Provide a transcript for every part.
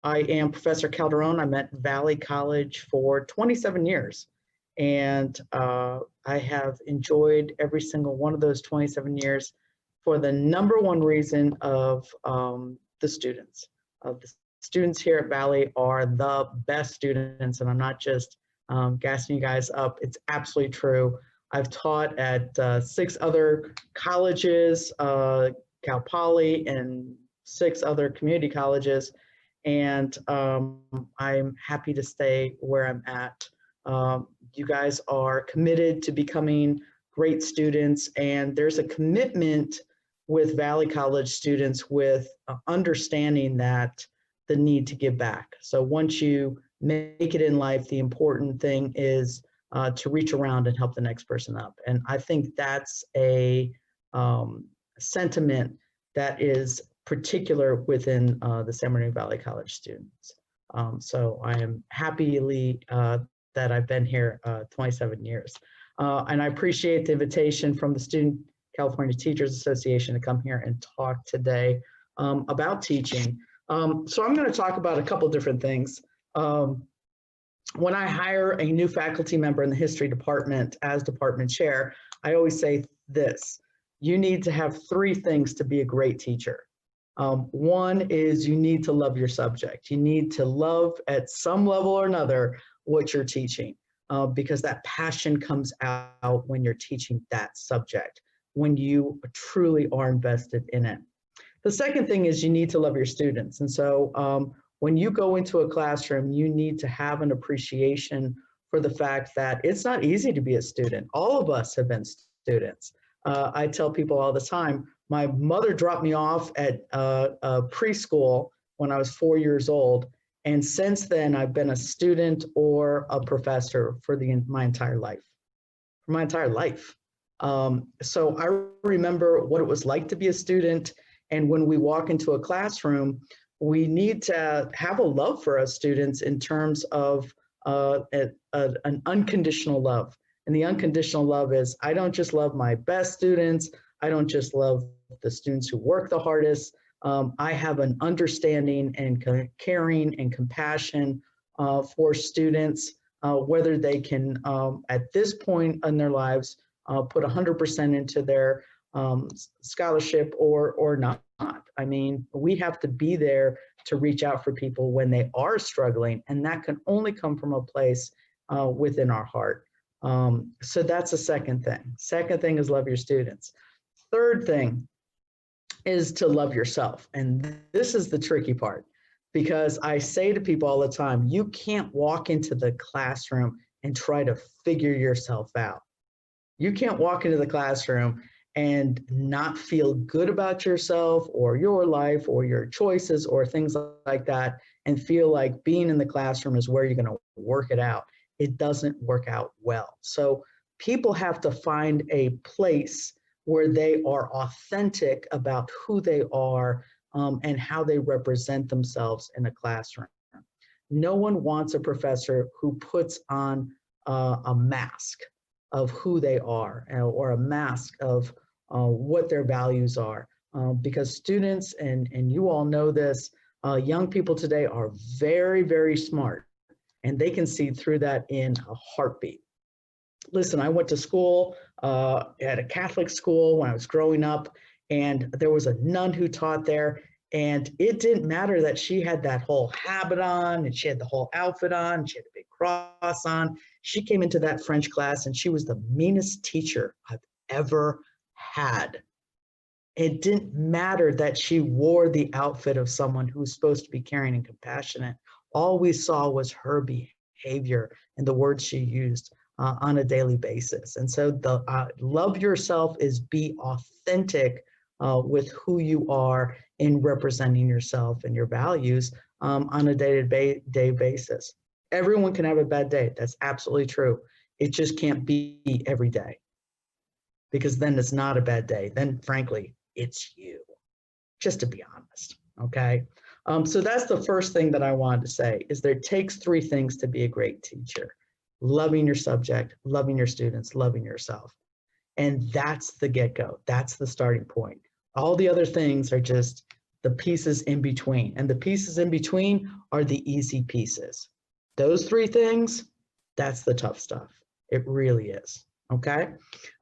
I am Professor Calderon. I'm at Valley College for 27 years. And I have enjoyed every single one of those 27 years for the number one reason of the students. The students here at Valley are the best students, and I'm not just gassing you guys up. It's absolutely true. I've taught at 6 other colleges, Cal Poly, and 6 other community colleges, and I'm happy to stay where I'm at. You guys are committed to becoming great students, and there's a commitment with Valley College students with understanding that the need to give back. So once you make it in life, the important thing is to reach around and help the next person up. And I think that's a sentiment that is particular within the San Bernardino Valley College students. So I am happily that I've been here 27 years. And I appreciate the invitation from the Student California Teachers Association to come here and talk today about teaching. So I'm going to talk about a couple different things. When I hire a new faculty member in the history department as department chair, I always say this: you need to have 3 things to be a great teacher. One is you need to love your subject. You need to love at some level or another what you're teaching, because that passion comes out when you're teaching that subject, when you truly are invested in it. The second thing is you need to love your students. And so when you go into a classroom, you need to have an appreciation for the fact that it's not easy to be a student. All of us have been students. I tell people all the time, my mother dropped me off at preschool when I was 4 years old. And since then, I've been a student or a professor for my entire life. For my entire life. So I remember what it was like to be a student. And when we walk into a classroom, we need to have a love for our students in terms of an unconditional love. And the unconditional love is, I don't just love my best students. I don't just love the students who work the hardest. I have an understanding and caring and compassion for students, whether they can, at this point in their lives, put 100% into their scholarship or not. I mean, we have to be there to reach out for people when they are struggling, and that can only come from a place within our heart. So that's the second thing. Second thing is love your students. Third thing is to love yourself. And this is the tricky part, because I say to people all the time, you can't walk into the classroom and try to figure yourself out. You can't walk into the classroom and not feel good about yourself or your life or your choices or things like that and feel like being in the classroom is where you're going to work it out. It doesn't work out well. So people have to find a place where they are authentic about who they are and how they represent themselves in a classroom. No one wants a professor who puts on a mask of who they are or a mask of what their values are. Because students, and you all know this, young people today are very, very smart, and they can see through that in a heartbeat. Listen, I went to school at a Catholic school when I was growing up, and there was a nun who taught there, and it didn't matter that she had that whole habit on and she had the whole outfit on, and she had a big cross on. She came into that French class and she was the meanest teacher I've ever had. It didn't matter that she wore the outfit of someone who was supposed to be caring and compassionate. All we saw was her behavior and the words she used on a daily basis. And so the love yourself is be authentic with who you are in representing yourself and your values on a day-to-day basis. Everyone can have a bad day. That's absolutely true. It just can't be every day, because then it's not a bad day. Then frankly, it's you, just to be honest, okay? So that's the first thing that I wanted to say, is there takes 3 things to be a great teacher: loving your subject, loving your students, loving yourself. And that's the get-go. That's the starting point. All the other things are just the pieces in between. And the pieces in between are the easy pieces. Those three things, that's the tough stuff. It really is, okay?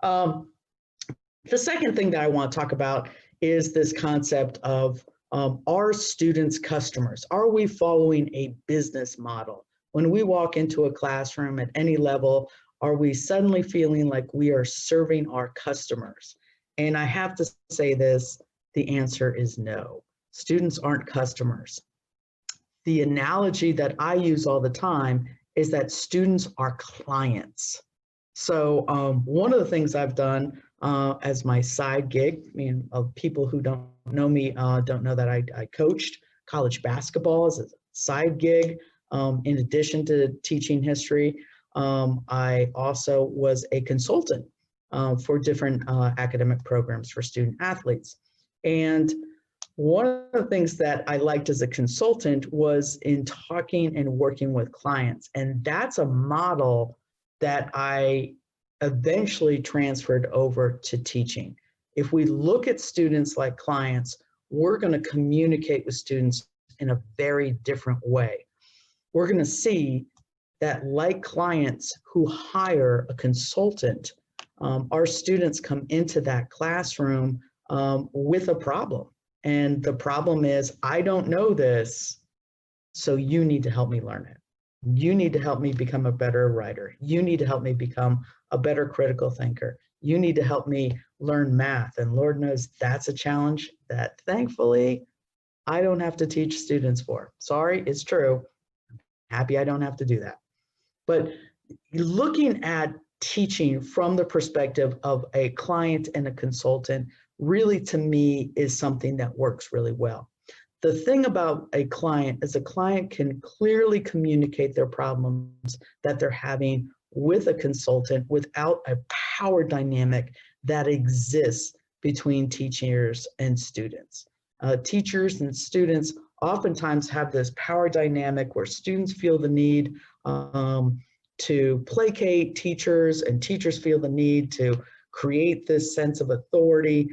The second thing that I want to talk about is this concept of are students customers? Are we following a business model? When we walk into a classroom at any level, are we suddenly feeling like we are serving our customers? And I have to say this, the answer is no. Students aren't customers. The analogy that I use all the time is that students are clients. So one of the things I've done as my side gig, I mean, people who don't know me don't know that I coached college basketball as a side gig. In addition to teaching history, I also was a consultant for different academic programs for student athletes. And one of the things that I liked as a consultant was in talking and working with clients. And that's a model that I eventually transferred over to teaching. If we look at students like clients, we're going to communicate with students in a very different way. We're going to see that like clients who hire a consultant, our students come into that classroom with a problem. And the problem is, I don't know this, so you need to help me learn it. You need to help me become a better writer. You need to help me become a better critical thinker. You need to help me learn math. And Lord knows that's a challenge that thankfully I don't have to teach students for. Sorry, it's true. Happy I don't have to do that. But looking at teaching from the perspective of a client and a consultant really, to me, is something that works really well. The thing about a client is a client can clearly communicate their problems that they're having with a consultant without a power dynamic that exists between teachers and students. Teachers and students oftentimes have this power dynamic where students feel the need to placate teachers, and teachers feel the need to create this sense of authority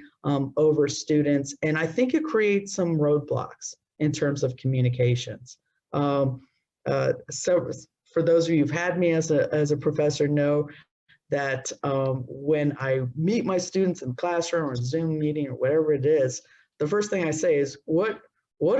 over students. And I think it creates some roadblocks in terms of communications. So for those of you who've had me as a professor know that when I meet my students in the classroom or Zoom meeting or whatever it is, the first thing I say is, what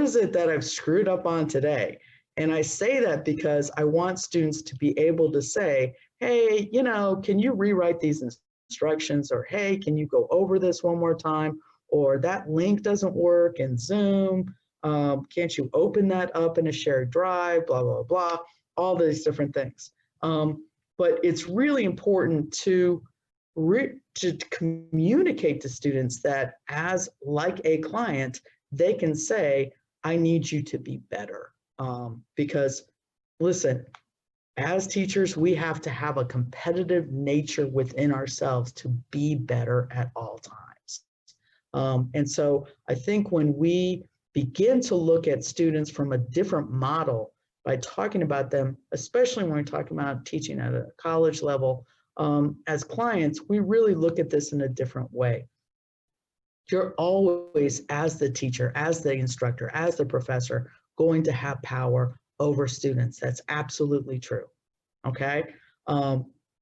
is it that I've screwed up on today? And I say that because I want students to be able to say, hey, you know, can you rewrite these instructions? Or, hey, can you go over this one more time? Or that link doesn't work in Zoom. Can't you open that up in a shared drive, blah, blah, blah, all these different things. But it's really important to communicate to students that as like a client, they can say, I need you to be better. Because listen, as teachers, we have to have a competitive nature within ourselves to be better at all times. And so I think when we begin to look at students from a different model by talking about them, especially when we're talking about teaching at a college level, as clients, we really look at this in a different way. You're always, as the teacher, as the instructor, as the professor, going to have power over students. That's absolutely true. Okay,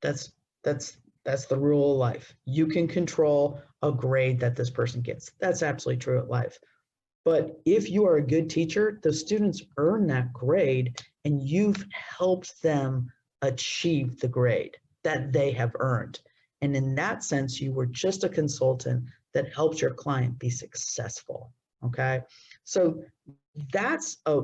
that's the rule of life. You can control a grade that this person gets. That's absolutely true at life. But if you are a good teacher, the students earn that grade, and you've helped them achieve the grade that they have earned. And in that sense, you were just a consultant that helped your client be successful. Okay, so that's a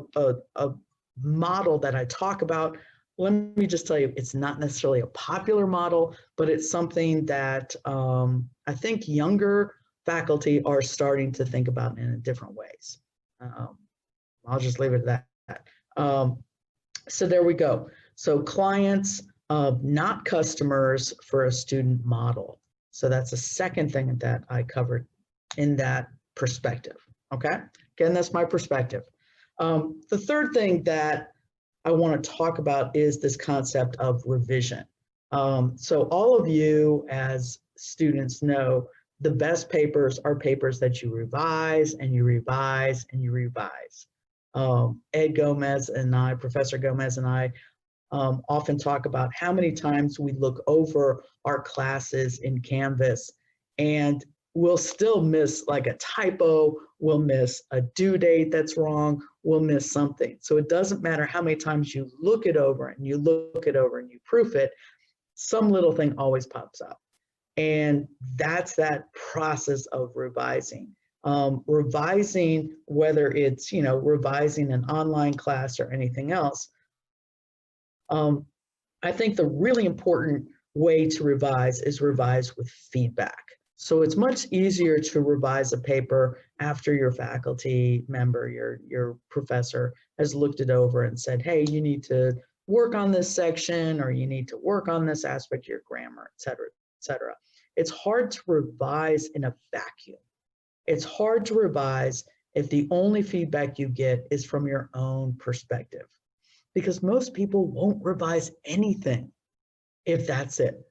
model that I talk about. Let me just tell you, it's not necessarily a popular model, but it's something that I think younger faculty are starting to think about in different ways. I'll just leave it at that. So there we go. So clients, not customers for a student model. So that's the second thing that I covered in that perspective. Okay, again, that's my perspective. The third thing that I want to talk about is this concept of revision. So all of you as students know the best papers are papers that you revise and you revise and you revise. Ed Gomez and I, Professor Gomez and I, often talk about how many times we look over our classes in Canvas and we'll still miss like a typo, we'll miss a due date that's wrong, we'll miss something. So it doesn't matter how many times you look it over and you look it over and you proof it, some little thing always pops up. And that's that process of revising. Revising, whether it's, revising an online class or anything else, I think the really important way to revise is revise with feedback. So it's much easier to revise a paper after your faculty member, your professor has looked it over and said, hey, you need to work on this section, or you need to work on this aspect of your grammar, et cetera, et cetera. It's hard to revise in a vacuum. It's hard to revise if the only feedback you get is from your own perspective, because most people won't revise anything if that's it.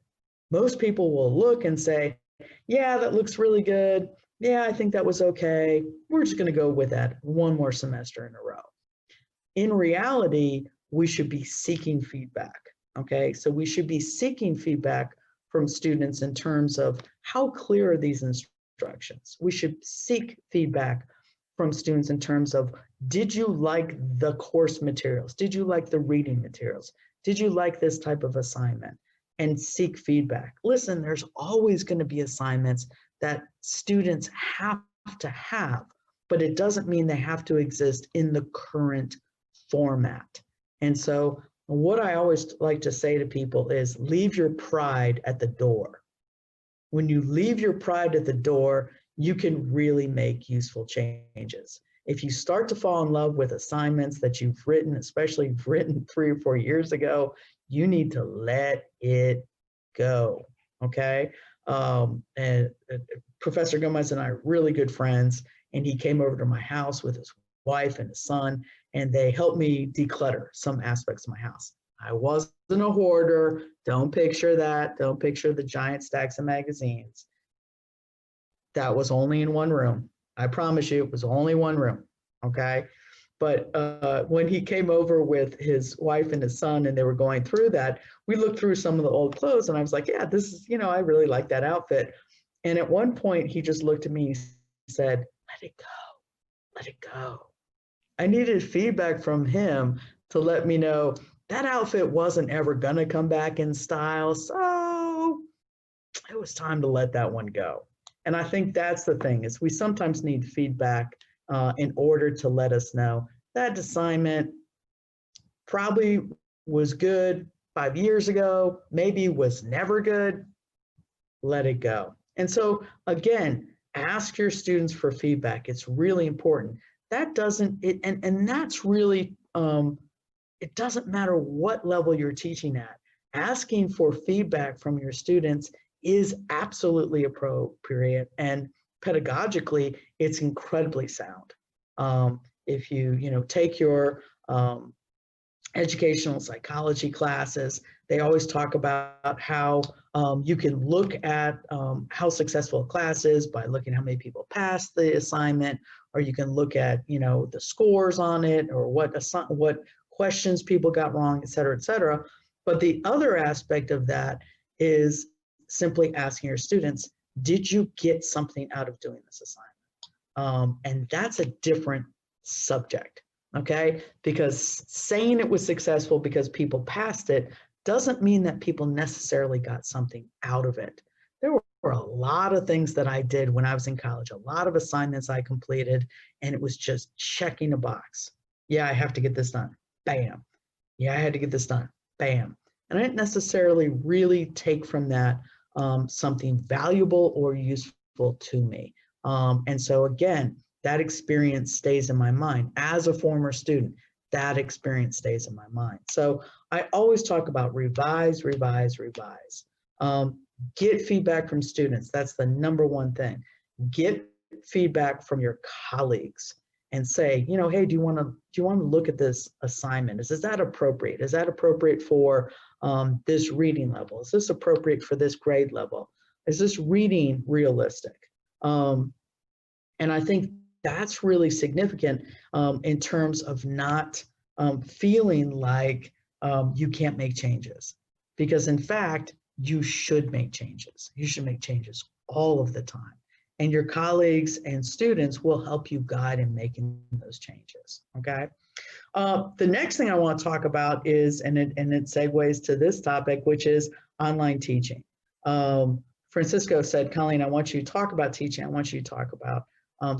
Most people will look and say, yeah, that looks really good. Yeah, I think that was okay. We're just going to go with that one more semester in a row. In reality, we should be seeking feedback, okay? So we should be seeking feedback from students in terms of how clear are these instructions. We should seek feedback from students in terms of, did you like the course materials? Did you like the reading materials? Did you like this type of assignment? And seek feedback. Listen, there's always going to be assignments that students have to have, but it doesn't mean they have to exist in the current format. And so what I always like to say to people is, leave your pride at the door. When you leave your pride at the door, you can really make useful changes. If you start to fall in love with assignments that you've written, especially written 3 or 4 years ago, you need to let it go, okay? And Professor Gomez and I are really good friends, and he came over to my house with his wife and his son, and they helped me declutter some aspects of my house. I wasn't a hoarder. Don't picture that. Don't picture the giant stacks of magazines. That was only in one room. I promise you, it was only one room, okay? But when he came over with his wife and his son and they were going through that, we looked through some of the old clothes and I was like, yeah, this is, I really like that outfit. And at one point he just looked at me and said, let it go, let it go. I needed feedback from him to let me know that outfit wasn't ever gonna come back in style. So it was time to let that one go. And I think that's the thing, is we sometimes need feedback in order to let us know that assignment probably was good 5 years ago, maybe was never good, let it go. And so again, ask your students for feedback. It's really important. That doesn't, and that's really, it doesn't matter what level you're teaching at. Asking for feedback from your students is absolutely appropriate, and pedagogically, it's incredibly sound. If you take your educational psychology classes, they always talk about how you can look at how successful a class is by looking at how many people pass the assignment, or you can look at the scores on it, or what questions people got wrong, et cetera, et cetera. But the other aspect of that is simply asking your students, did you get something out of doing this assignment? And that's a different subject, okay? Because saying it was successful because people passed it doesn't mean that people necessarily got something out of it. There were a lot of things that I did when I was in college, a lot of assignments I completed, and it was just checking a box. Yeah, I have to get this done. Bam. Yeah, I had to get this done. Bam. And I didn't necessarily really take from that something valuable or useful to me. And so again, that experience stays in my mind. As a former student, that experience stays in my mind. So I always talk about revise, revise, revise. Get feedback from students. That's the number one thing. Get feedback from your colleagues and say, hey, do you want to look at this assignment? Is that appropriate? Is that appropriate for this reading level? Is this appropriate for this grade level? Is this reading realistic? And I think that's really significant in terms of not feeling like you can't make changes. Because in fact, you should make changes. You should make changes all of the time. And your colleagues and students will help you guide in making those changes, okay? The next thing I want to talk about is, and it segues to this topic, which is online teaching. Francisco said, Colleen, I want you to talk about teaching. I want you to talk about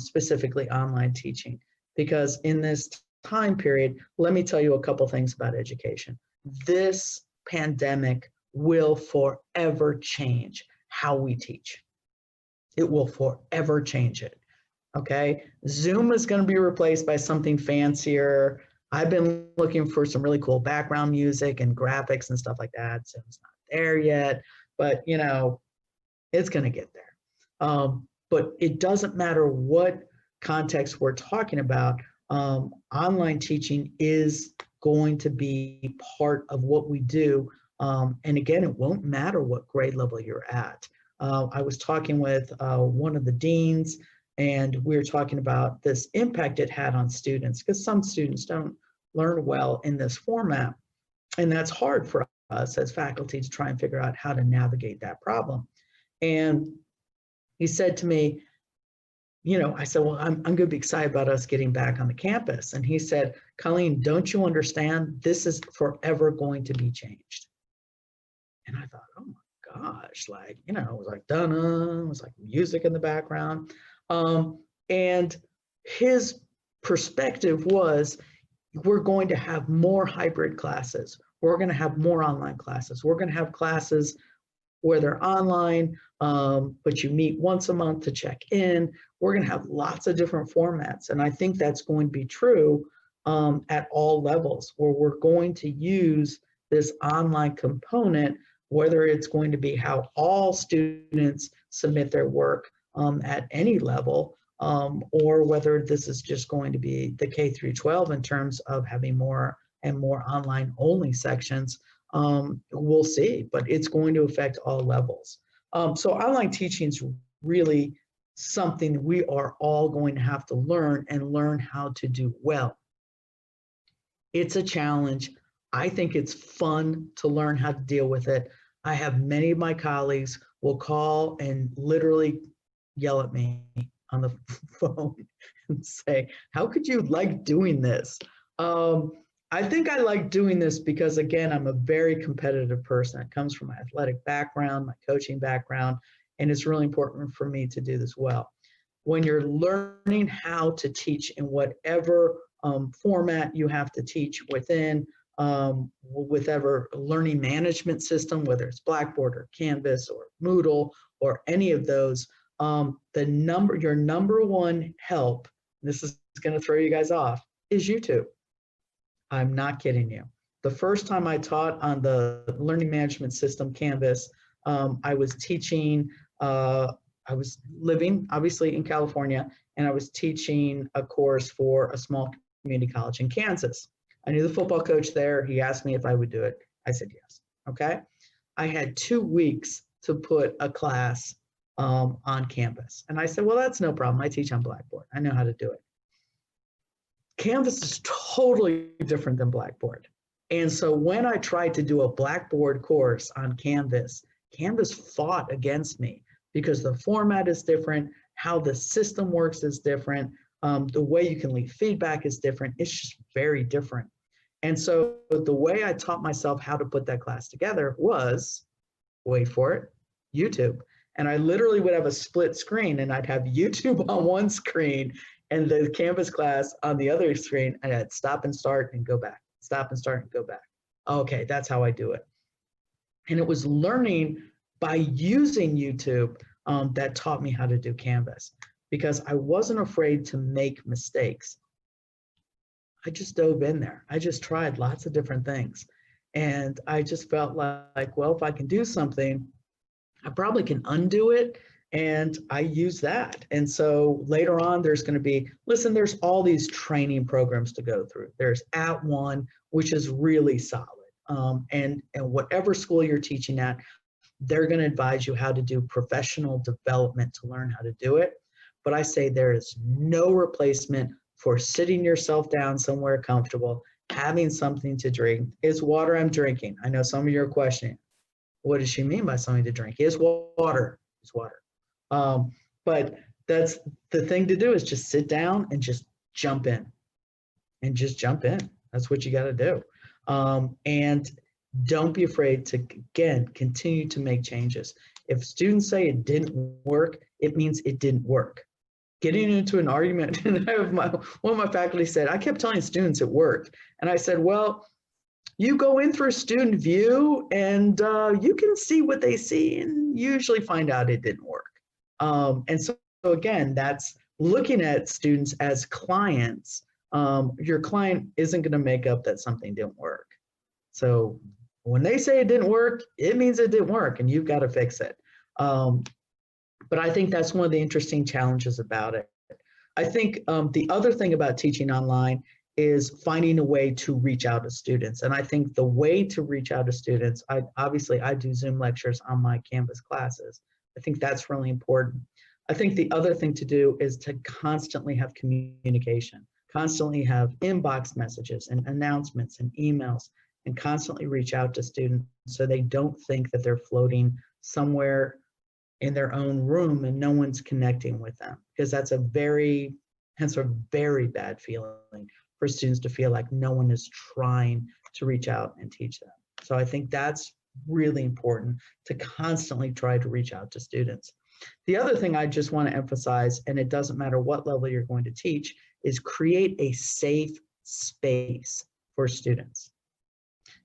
specifically online teaching, because in this time period, let me tell you a couple things about education. This pandemic will forever change how we teach. It will forever change it, okay? Zoom is going to be replaced by something fancier. I've been looking for some really cool background music and graphics and stuff like that. Zoom's not there yet, but you know, it's going to get there. But it doesn't matter what context we're talking about. Online teaching is going to be part of what we do. And again, it won't matter what grade level you're at. I was talking with one of the deans, and we were talking about this impact it had on students, because some students don't learn well in this format. And that's hard for us as faculty to try and figure out how to navigate that problem. And he said to me, you know, I said, well, I'm going to be excited about us getting back on the campus. And he said, Colleen, don't you understand? This is forever going to be changed. And I thought, oh my gosh, like, you know, it was like, dun-dun, it was like music in the background. And his perspective was, we're going to have more hybrid classes. We're going to have more online classes. We're going to have classes where they're online, but you meet once a month to check in. We're going to have lots of different formats. And I think that's going to be true at all levels, where we're going to use this online component, whether it's going to be how all students submit their work at any level, or whether this is just going to be the K through 12 in terms of having more and more online only sections. We'll see, but it's going to affect all levels. So online teaching is really something we are all going to have to learn, and learn how to do well. It's a challenge. I think it's fun to learn how to deal with it. I have many of my colleagues will call and literally yell at me on the phone and say, how could you like doing this? I think I like doing this because, again, I'm a very competitive person. It comes from my athletic background, my coaching background, and it's really important for me to do this well. When you're learning how to teach in whatever format you have to teach within, whatever learning management system, whether it's Blackboard or Canvas or Moodle or any of those, your number one help, this is going to throw you guys off, is YouTube. I'm not kidding you. The first time I taught on the learning management system, Canvas, I was teaching, I was living obviously in California, and I was teaching a course for a small community college in Kansas. I knew the football coach there. He asked me if I would do it. I said yes, okay? I had 2 weeks to put a class on Canvas. And I said, well, that's no problem. I teach on Blackboard. I know how to do it. Canvas is totally different than Blackboard. And so when I tried to do a Blackboard course on Canvas, Canvas fought against me because the format is different, how the system works is different, the way you can leave feedback is different. It's just very different. And so the way I taught myself how to put that class together was, wait for it, YouTube. And I literally would have a split screen, and I'd have YouTube on one screen and the Canvas class on the other screen, and I'd stop and start and go back, stop and start and go back. Okay, that's how I do it. And it was learning by using YouTube that taught me how to do Canvas, because I wasn't afraid to make mistakes. I just dove in there. I just tried lots of different things. And I just felt like, well, if I can do something, I probably can undo it. And I use that. And so later on, there's going to be, listen, there's all these training programs to go through. There's @ONE, which is really solid. And whatever school you're teaching at, they're going to advise you how to do professional development to learn how to do it. But I say there is no replacement for sitting yourself down somewhere comfortable, having something to drink. Is water I'm drinking? I know some of you are questioning, what does she mean by something to drink? Is water. It's water. But that's the thing to do, is just sit down and just jump in. And just jump in. That's what you got to do. And don't be afraid to, again, continue to make changes. If students say it didn't work, it means it didn't work. Getting into an argument, and one of my faculty said, I kept telling students it worked. And I said, well, you go in for a student view and you can see what they see and usually find out it didn't work. And so again, that's looking at students as clients. Your client isn't going to make up that something didn't work. So when they say it didn't work, it means it didn't work and you've got to fix it. But I think that's one of the interesting challenges about it. I think the other thing about teaching online is finding a way to reach out to students. And I think the way to reach out to students, obviously I do Zoom lectures on my Canvas classes. I think that's really important. I think the other thing to do is to constantly have communication, constantly have inbox messages and announcements and emails, and constantly reach out to students so they don't think that they're floating somewhere in their own room and no one's connecting with them, because that's a very bad feeling for students to feel like no one is trying to reach out and teach them. So I think that's really important, to constantly try to reach out to students. The other thing I just want to emphasize, and it doesn't matter what level you're going to teach, is create a safe space for students.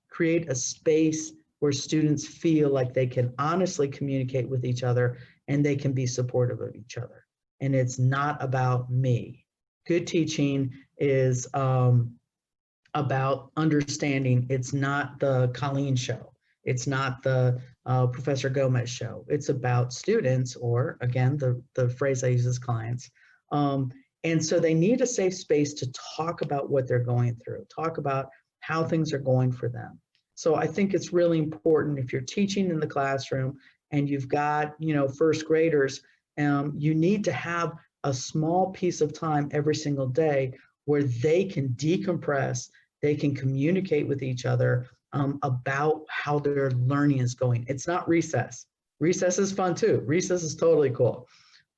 Create a space where students feel like they can honestly communicate with each other and they can be supportive of each other. And it's not about me. Good teaching is about understanding. It's not the Colleen show. It's not the Professor Gomez show. It's about students, or again, the phrase I use is clients. And so they need a safe space to talk about what they're going through, talk about how things are going for them. So I think it's really important, if you're teaching in the classroom and you've got, first graders, you need to have a small piece of time every single day where they can decompress, they can communicate with each other about how their learning is going. It's not recess. Recess is fun too. Recess is totally cool.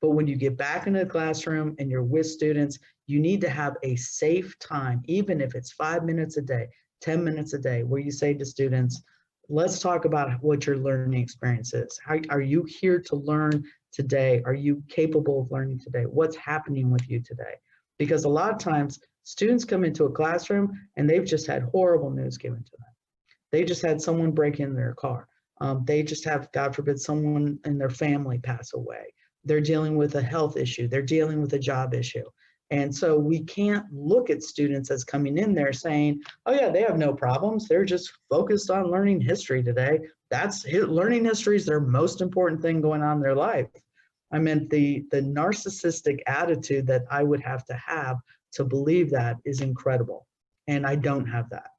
But when you get back into the classroom and you're with students, you need to have a safe time, even if it's 5 minutes a day, 10 minutes a day, where you say to students, let's talk about what your learning experience is. How are you here to learn today? Are you capable of learning today? What's happening with you today? Because a lot of times students come into a classroom and they've just had horrible news given to them. They just had someone break in their car. They just have, God forbid, someone in their family pass away. They're dealing with a health issue. They're dealing with a job issue. And so we can't look at students as coming in there saying, oh yeah, they have no problems. They're just focused on learning history today. Learning history is their most important thing going on in their life. I meant the narcissistic attitude that I would have to believe that is incredible. And I don't have that.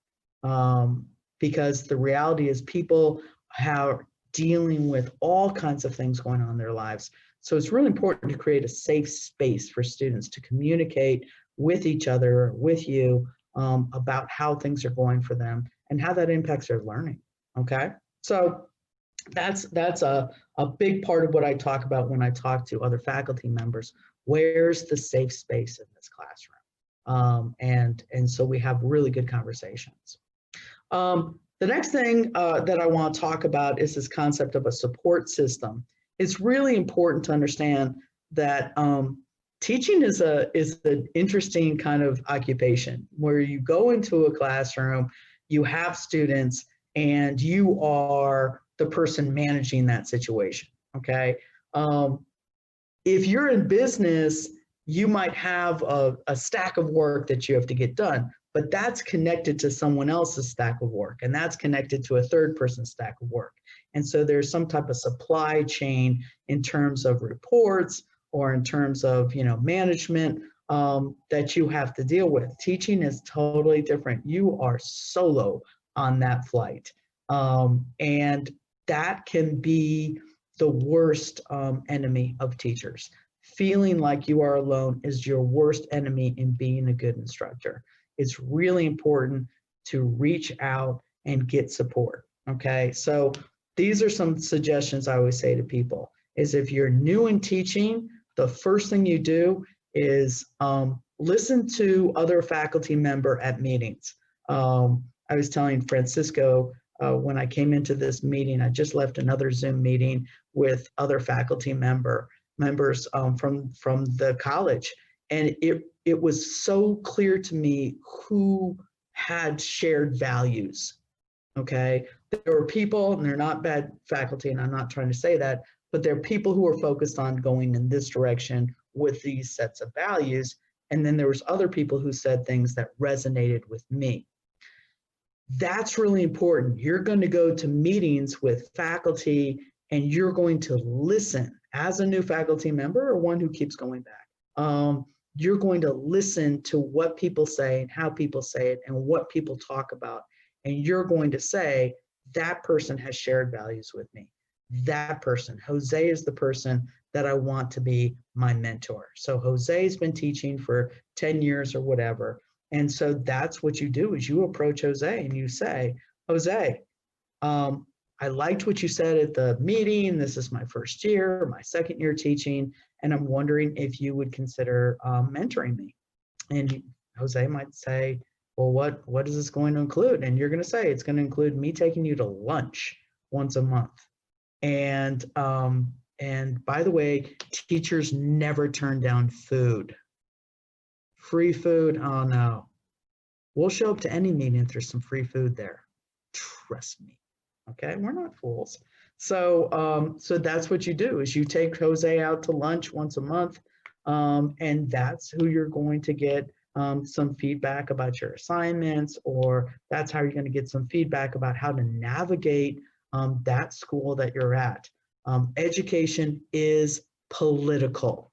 Because the reality is people are dealing with all kinds of things going on in their lives. So it's really important to create a safe space for students to communicate with each other, with you, about how things are going for them and how that impacts their learning, okay? So that's a big part of what I talk about when I talk to other faculty members. Where's the safe space in this classroom? And so we have really good conversations. The next thing that I want to talk about is this concept of a support system. It's really important to understand that teaching is an interesting kind of occupation where you go into a classroom, you have students, and you are the person managing that situation, okay? If you're in business, you might have a stack of work that you have to get done, but that's connected to someone else's stack of work, and that's connected to a third person's stack of work. And so there's some type of supply chain in terms of reports or in terms of, management that you have to deal with. Teaching is totally different. You are solo on that flight. And that can be the worst enemy of teachers. Feeling like you are alone is your worst enemy in being a good instructor. It's really important to reach out and get support, okay? So these are some suggestions I always say to people, is if you're new in teaching, the first thing you do is listen to other faculty member at meetings. I was telling Francisco when I came into this meeting, I just left another Zoom meeting with other faculty members from the college, and it was so clear to me who had shared values. Okay, there were people, and they're not bad faculty, and I'm not trying to say that, but there are people who are focused on going in this direction with these sets of values, and then there was other people who said things that resonated with me. That's really important. You're going to go to meetings with faculty and you're going to listen as a new faculty member or one who keeps going back. You're going to listen to what people say and how people say it and what people talk about. And you're going to say, that person has shared values with me. That person, Jose, is the person that I want to be my mentor. So Jose's been teaching for 10 years or whatever. And so that's what you do, is you approach Jose and you say, Jose, I liked what you said at the meeting. This is my first year, my second year teaching, and I'm wondering if you would consider mentoring me. And Jose might say, well, what is this going to include? And you're going to say, it's going to include me taking you to lunch once a month. And by the way, teachers never turn down food. Free food, oh no. We'll show up to any meeting if there's some free food there. Trust me, okay? We're not fools. So, so that's what you do, is you take Jose out to lunch once a month, and that's who you're going to get some feedback about your assignments, or that's how you're going to get some feedback about how to navigate that school that you're at. Education is political.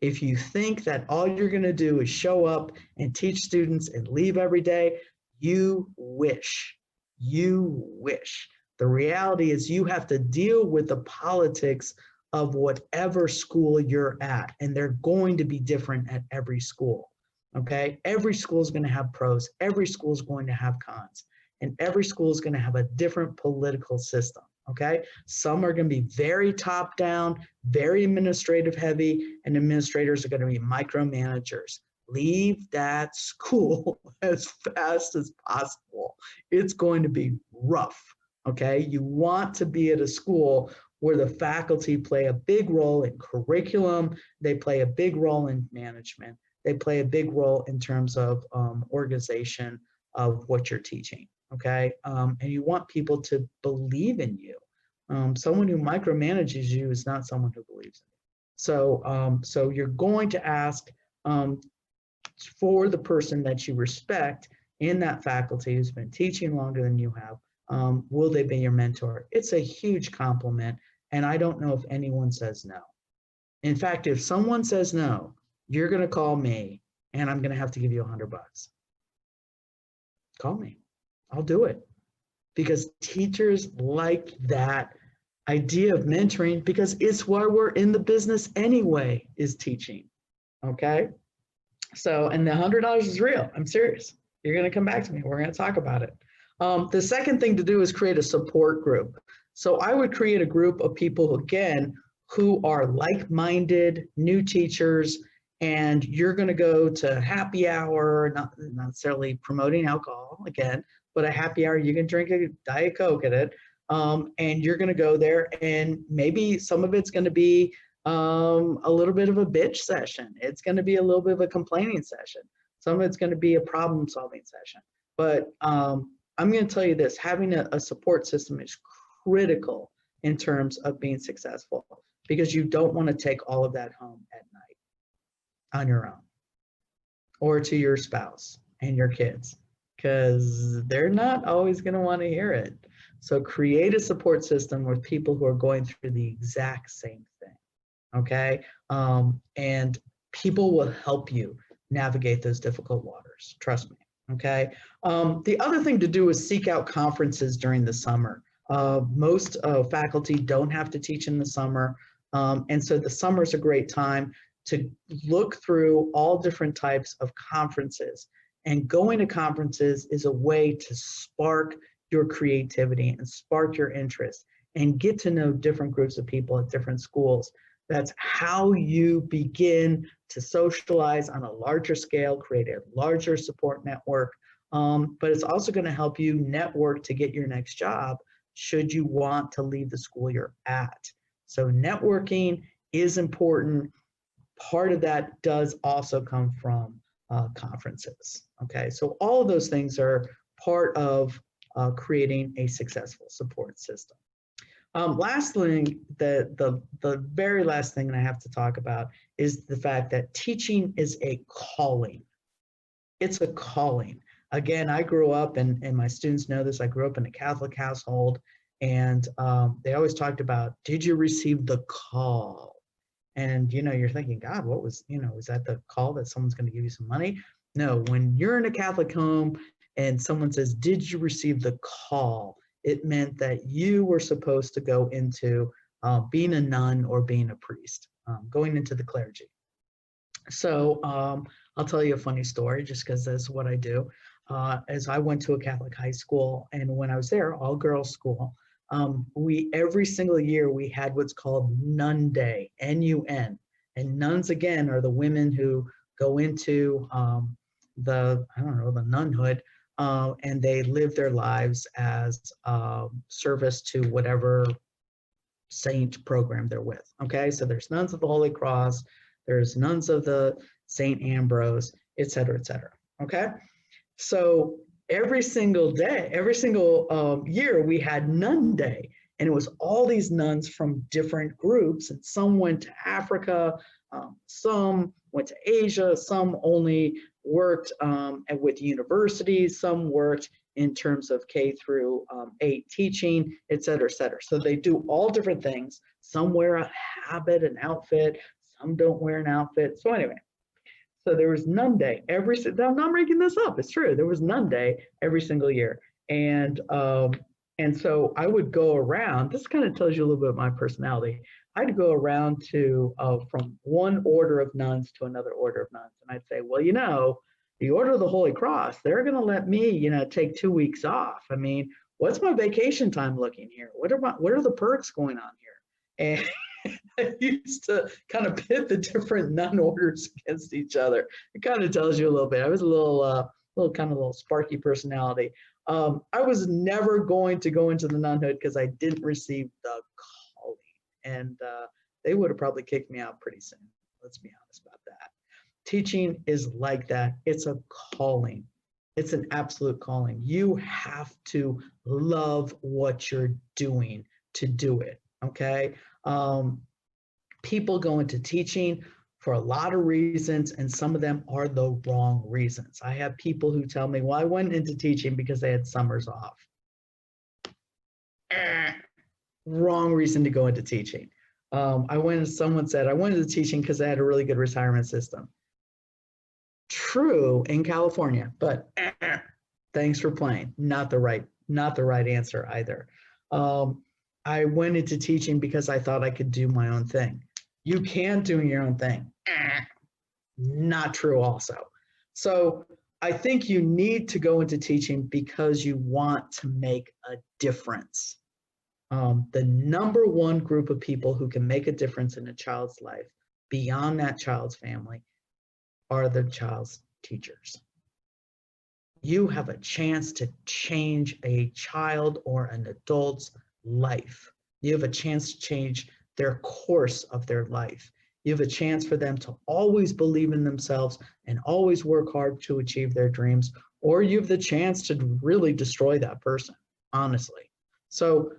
If you think that all you're going to do is show up and teach students and leave every day, you wish. You wish. The reality is you have to deal with the politics of whatever school you're at, and they're going to be different at every school, okay? Every school is going to have pros. Every school is going to have cons, and every school is going to have a different political system. Okay, some are going to be very top down, very administrative heavy, and administrators are going to be micromanagers. Leave that school as fast as possible. It's going to be rough. Okay, you want to be at a school where the faculty play a big role in curriculum, they play a big role in management, they play a big role in terms of organization of what you're teaching. Okay, and you want people to believe in you. Someone who micromanages you is not someone who believes in you. So, so you're going to ask for the person that you respect in that faculty who's been teaching longer than you have. Will they be your mentor? It's a huge compliment, and I don't know if anyone says no. In fact, if someone says no, you're going to call me, and I'm going to have to give you $100. Call me. I'll do it, because teachers like that idea of mentoring, because it's why we're in the business anyway, is teaching. Okay, so, and the $100 is real. I'm serious. You're going to come back to me. We're going to talk about it. The second thing to do is create a support group. So I would create a group of people, again, who are like-minded new teachers, and you're going to go to happy hour, not necessarily promoting alcohol again, but a happy hour. You can drink a Diet Coke at it, and you're going to go there, and maybe some of it's going to be a little bit of a bitch session. It's going to be a little bit of a complaining session. Some of it's going to be a problem-solving session. But I'm going to tell you this: having a support system is critical in terms of being successful, because you don't want to take all of that home at night on your own, or to your spouse and your kids, because they're not always going to want to hear it. So create a support system with people who are going through the exact same thing, okay? And people will help you navigate those difficult waters, trust me, okay? The other thing to do is seek out conferences during the summer. Most faculty don't have to teach in the summer. And so the summer is a great time to look through all different types of conferences. And going to conferences is a way to spark your creativity and spark your interest and get to know different groups of people at different schools. That's how you begin to socialize on a larger scale, create a larger support network. But it's also going to help you network to get your next job should you want to leave the school you're at. So networking is important. Part of that does also come from conferences. Okay, so all of those things are part of creating a successful support system. Last thing, the very last thing I have to talk about is the fact that teaching is a calling. It's a calling. Again, I grew up, and my students know this, I grew up in a Catholic household, and they always talked about, did you receive the call? And, you're thinking, God, what was, is that the call that someone's going to give you some money? No, when you're in a Catholic home and someone says, did you receive the call? It meant that you were supposed to go into being a nun or being a priest, going into the clergy. So I'll tell you a funny story just because that's what I do. As I went to a Catholic high school, and when I was there, all girls school, every single year we had what's called Nun Day, N-U-N. And nuns, again, are the women who go into the nunhood, and they live their lives as service to whatever saint program they're with. Okay, so there's nuns of the Holy Cross, there's nuns of the St. Ambrose, et cetera, et cetera. Okay, so every single day, every single year, we had Nun Day, and it was all these nuns from different groups, and some went to Africa, some went to Asia, some only worked with universities, some worked in terms of K through 8 teaching, et cetera, et cetera. So they do all different things. Some wear a habit, an outfit, some don't wear an outfit. So anyway, so there was Nun Day I'm not making this up, it's true. There was Nun Day every single year. And so I would go around, this kind of tells you a little bit of my personality. I'd go around to from one order of nuns to another order of nuns. And I'd say, well, the Order of the Holy Cross, they're going to let me, take 2 weeks off. I mean, what's my vacation time looking here? What are the perks going on here? And I used to kind of pit the different nun orders against each other. It kind of tells you a little bit. I was a little sparky personality. I was never going to go into the nunhood because I didn't receive the calling, and they would have probably kicked me out pretty soon. Let's be honest about that. Teaching is like that. It's a calling. It's an absolute calling. You have to love what you're doing to do it, okay? People go into teaching for a lot of reasons, and some of them are the wrong reasons. I have people who tell me, well, I went into teaching because they had summers off. Wrong reason to go into teaching. Someone said, I went into teaching because I had a really good retirement system. True in California, but thanks for playing. Not the right answer either. I went into teaching because I thought I could do my own thing. You can't do your own thing. Not true also. So I think you need to go into teaching because you want to make a difference. The number one group of people who can make a difference in a child's life beyond that child's family are the child's teachers. You have a chance to change a child or an adult's life. You have a chance to change their course of their life. You have a chance for them to always believe in themselves and always work hard to achieve their dreams, or you have the chance to really destroy that person, honestly. So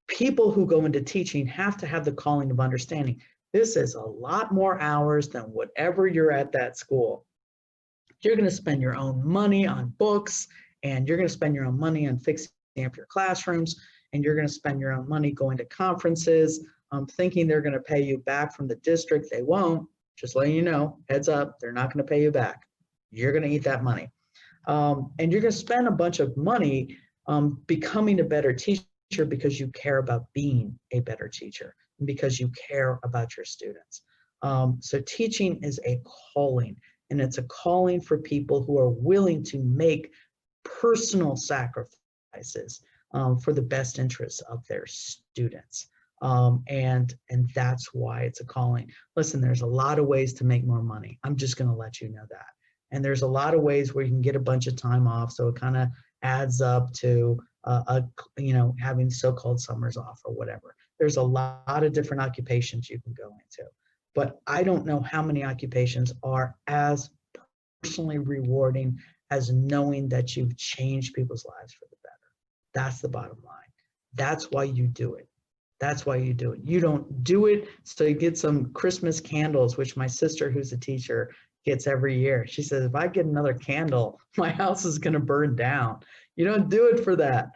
people who go into teaching have to have the calling of understanding. This is a lot more hours than whatever you're at that school. You're going to spend your own money on books, and you're going to spend your own money on fixing up your classrooms, and you're going to spend your own money going to conferences, thinking they're going to pay you back from the district. They won't. Just letting you know, heads up, they're not going to pay you back. You're going to eat that money. And you're going to spend a bunch of money becoming a better teacher teacher because you care about being a better teacher and because you care about your students. So teaching is a calling, and it's a calling for people who are willing to make personal sacrifices for the best interests of their students. And that's why it's a calling. Listen, there's a lot of ways to make more money. I'm just going to let you know that. And there's a lot of ways where you can get a bunch of time off, so it kind of adds up to having so-called summers off or whatever. There's a lot of different occupations you can go into, but I don't know how many occupations are as personally rewarding as knowing that you've changed people's lives for the better. That's the bottom line. That's why you do it. That's why you do it. You don't do it so you get some Christmas candles, which my sister, who's a teacher, gets every year. She says, if I get another candle, my house is going to burn down. You don't do it for that.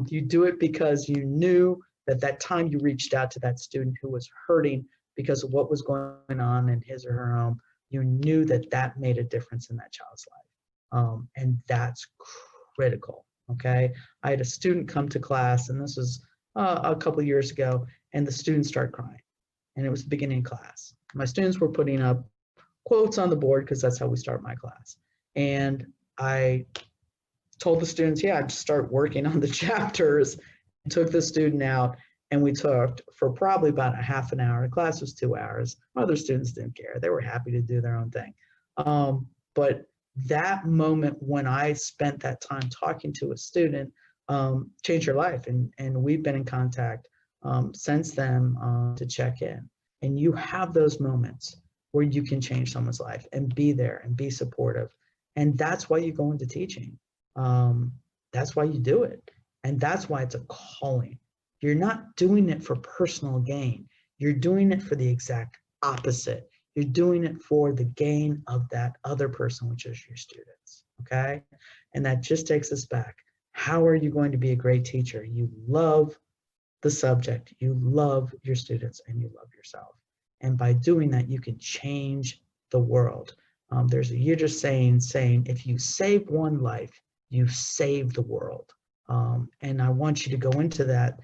You do it because you knew that time you reached out to that student who was hurting because of what was going on in his or her home, you knew that made a difference in that child's life. And that's critical, okay? I had a student come to class, and this was a couple of years ago, and the student started crying. And it was the beginning of class. My students were putting up quotes on the board because that's how we start my class. And I told the students, yeah, I'd start working on the chapters, and took the student out, and we talked for probably about a half an hour. The class was 2 hours. Other students didn't care. They were happy to do their own thing. But that moment when I spent that time talking to a student changed your life. And we've been in contact since then to check in. And you have those moments where you can change someone's life and be there and be supportive. And that's why you go into teaching. That's why you do it. And that's why it's a calling. You're not doing it for personal gain. You're doing it for the exact opposite. You're doing it for the gain of that other person, which is your students, okay? And that just takes us back. How are you going to be a great teacher? You love the subject, you love your students, and you love yourself. And by doing that, you can change the world. There's a Yiddish saying, if you save one life, you save the world. And I want you to go into that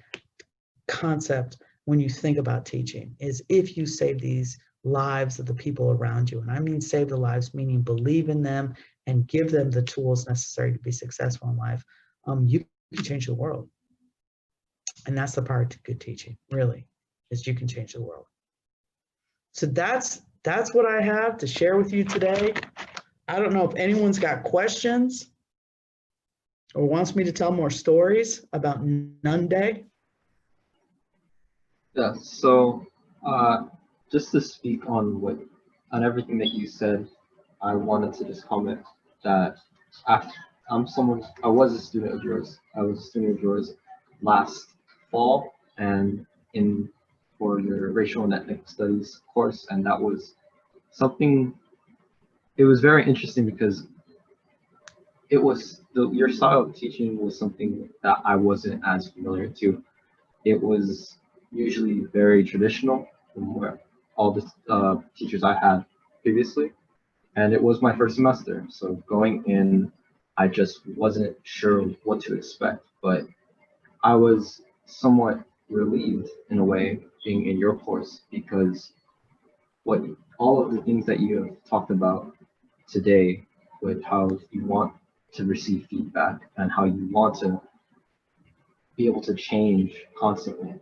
concept when you think about teaching, is if you save these lives of the people around you, and I mean save the lives, meaning believe in them and give them the tools necessary to be successful in life, you can change the world. And that's the power to good teaching, really, is you can change the world. So that's what I have to share with you today. I don't know if anyone's got questions or wants me to tell more stories about Nun Day. Yeah, so just to speak on everything that you said, I wanted to just comment that I was a student of yours. I was a student of yours last fall and for your racial and ethnic studies course, and that was something. It was very interesting because your style of teaching was something that I wasn't as familiar to. It was usually very traditional from where all the teachers I had previously. And it was my first semester. So going in, I just wasn't sure what to expect, but I was somewhat relieved in a way being in your course because all of the things that you have talked about today with how you want to receive feedback and how you want to be able to change constantly.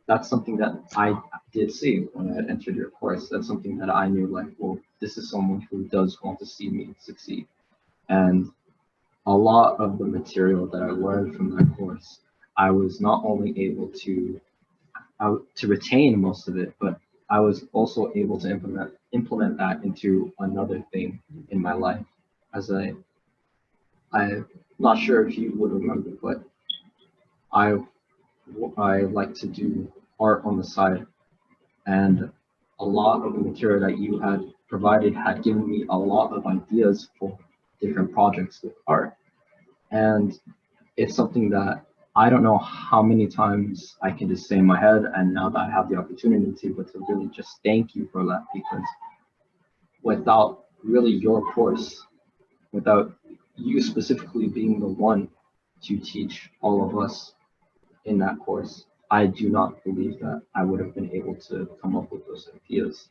That's something that I did see when I entered your course. That's something that I knew, like, well, this is someone who does want to see me succeed. And a lot of the material that I learned from that course, I was not only able to retain most of it, but I was also able to implement that into another thing in my life. As I'm not sure if you would remember, but I like to do art on the side, and a lot of the material that you had provided had given me a lot of ideas for different projects with art. And it's something that I don't know how many times I can just say in my head, and now that I have the opportunity to, but to really just thank you for that, because without really your course, without you specifically being the one to teach all of us in that course, I do not believe that I would have been able to come up with those ideas.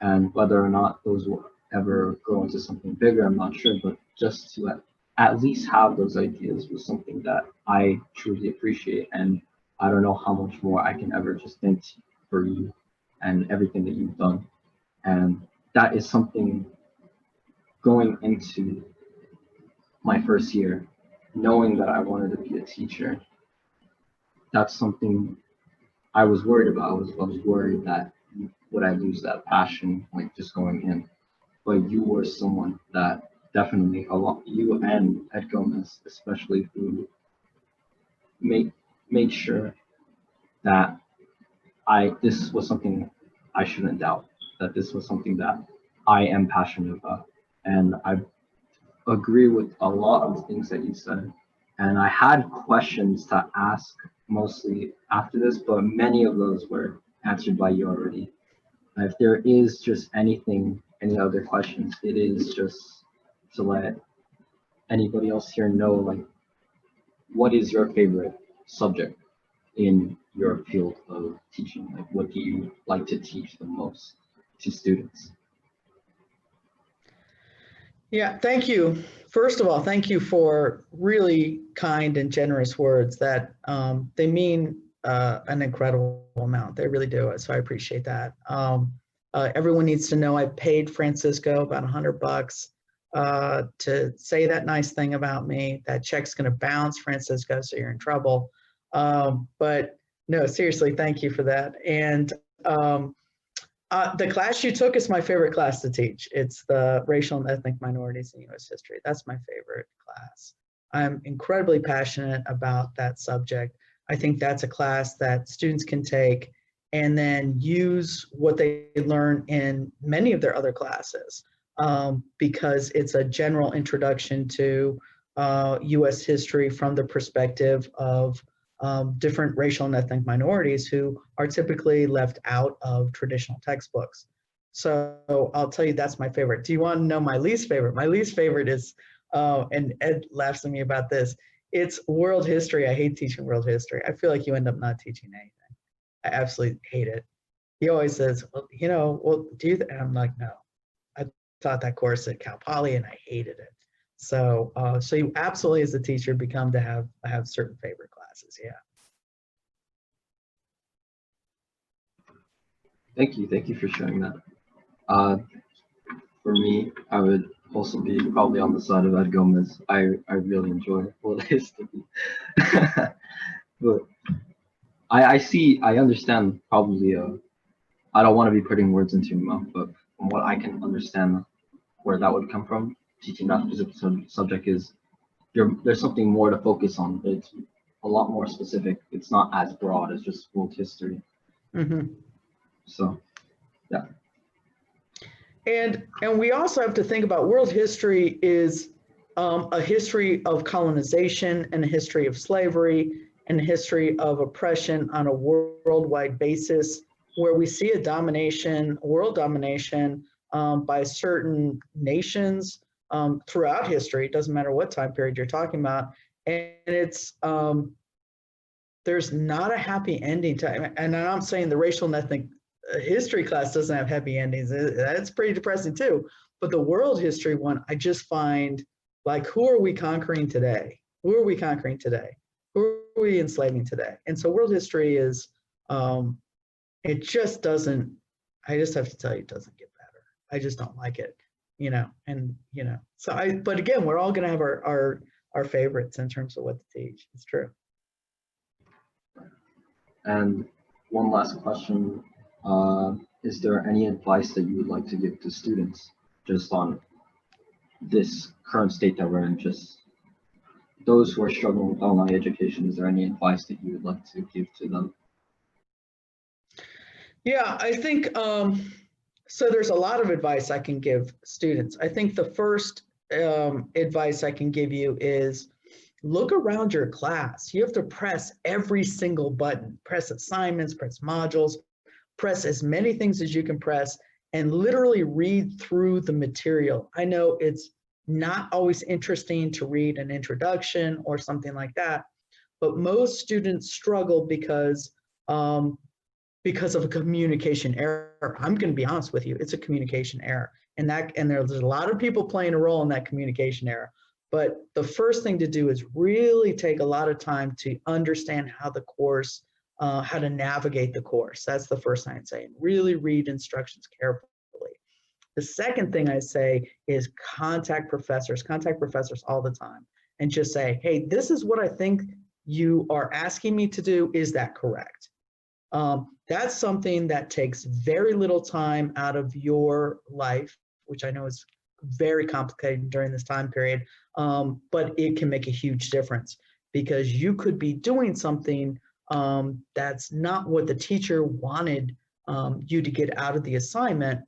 And whether or not those will ever grow into something bigger, I'm not sure, but just to at least have those ideas was something that I truly appreciate. And I don't know how much more I can ever just thank for you and everything that you've done. And that is something going into my first year, knowing that I wanted to be a teacher. That's something I was worried about. I was worried that would I lose that passion, like just going in. But you were someone that definitely a lot. You and Ed Gomez, especially, who made made sure that I this was something I shouldn't doubt. That this was something that I am passionate about, and I agree with a lot of the things that you said. And I had questions to ask mostly after this, but many of those were answered by you already. If there is just anything, any other questions, it is just to let anybody else here know, like, what is your favorite subject in your field of teaching? Like, what do you like to teach the most to students? Yeah, thank you. First of all, thank you for really kind and generous words that they mean an incredible amount. They really do. So I appreciate that. Everyone needs to know I paid Francisco about $100 to say that nice thing about me. That check's going to bounce, Francisco, so you're in trouble. But no, seriously, thank you for that. And the class you took is my favorite class to teach. It's the Racial and Ethnic Minorities in U.S. History. That's my favorite class. I'm incredibly passionate about that subject. I think that's a class that students can take and then use what they learn in many of their other classes, because it's a general introduction to U.S. history from the perspective of different racial and ethnic minorities who are typically left out of traditional textbooks. So I'll tell you, that's my favorite. Do you want to know my least favorite? My least favorite is, and Ed laughs at me about this, it's world history. I hate teaching world history. I feel like you end up not teaching anything. I absolutely hate it. He always says, well, do you, and I'm like, no, I taught that course at Cal Poly and I hated it. So, so you absolutely, as a teacher, become to have certain favorite classes. Yeah. Thank you for sharing that. For me, I would also be probably on the side of Ed Gomez. I really enjoy world history, but I understand probably. I don't want to be putting words into your mouth, but from what I can understand, where that would come from, teaching that specific subject is there's something more to focus on. It's a lot more specific. It's not as broad as just world history. Mm-hmm. So, yeah. And we also have to think about world history is a history of colonization and a history of slavery and a history of oppression on a worldwide basis, where we see a domination, world domination by certain nations throughout history. It doesn't matter what time period you're talking about. And it's, there's not a happy ending to, and I'm saying the racial and ethnic history class doesn't have happy endings. That's pretty depressing too. But the world history one, I just find, like, who are we conquering today? Who are we conquering today? Who are we enslaving today? And so world history is, it just doesn't, I just have to tell you, it doesn't get better. I just don't like it, and, so but again, we're all gonna have our favorites in terms of what to teach. It's true. And one last question. Is there any advice that you would like to give to students just on this current state that we're in, just those who are struggling with online education? Is there any advice that you would like to give to them? Yeah, I think, so there's a lot of advice I can give students. I think the first advice I can give you is look around your class. You have to press every single button, press assignments, press modules, press as many things as you can press, and literally read through the material. I know it's not always interesting to read an introduction or something like that, but most students struggle because of a communication error. I'm going to be honest with you, it's a communication error. And there's a lot of people playing a role in that communication error. But the first thing to do is really take a lot of time to understand how the course, how to navigate the course. That's the first thing I'd say. Really read instructions carefully. The second thing I say is contact professors all the time and just say, hey, this is what I think you are asking me to do. Is that correct? That's something that takes very little time out of your life, which I know is very complicated during this time period, but it can make a huge difference because you could be doing something that's not what the teacher wanted you to get out of the assignment.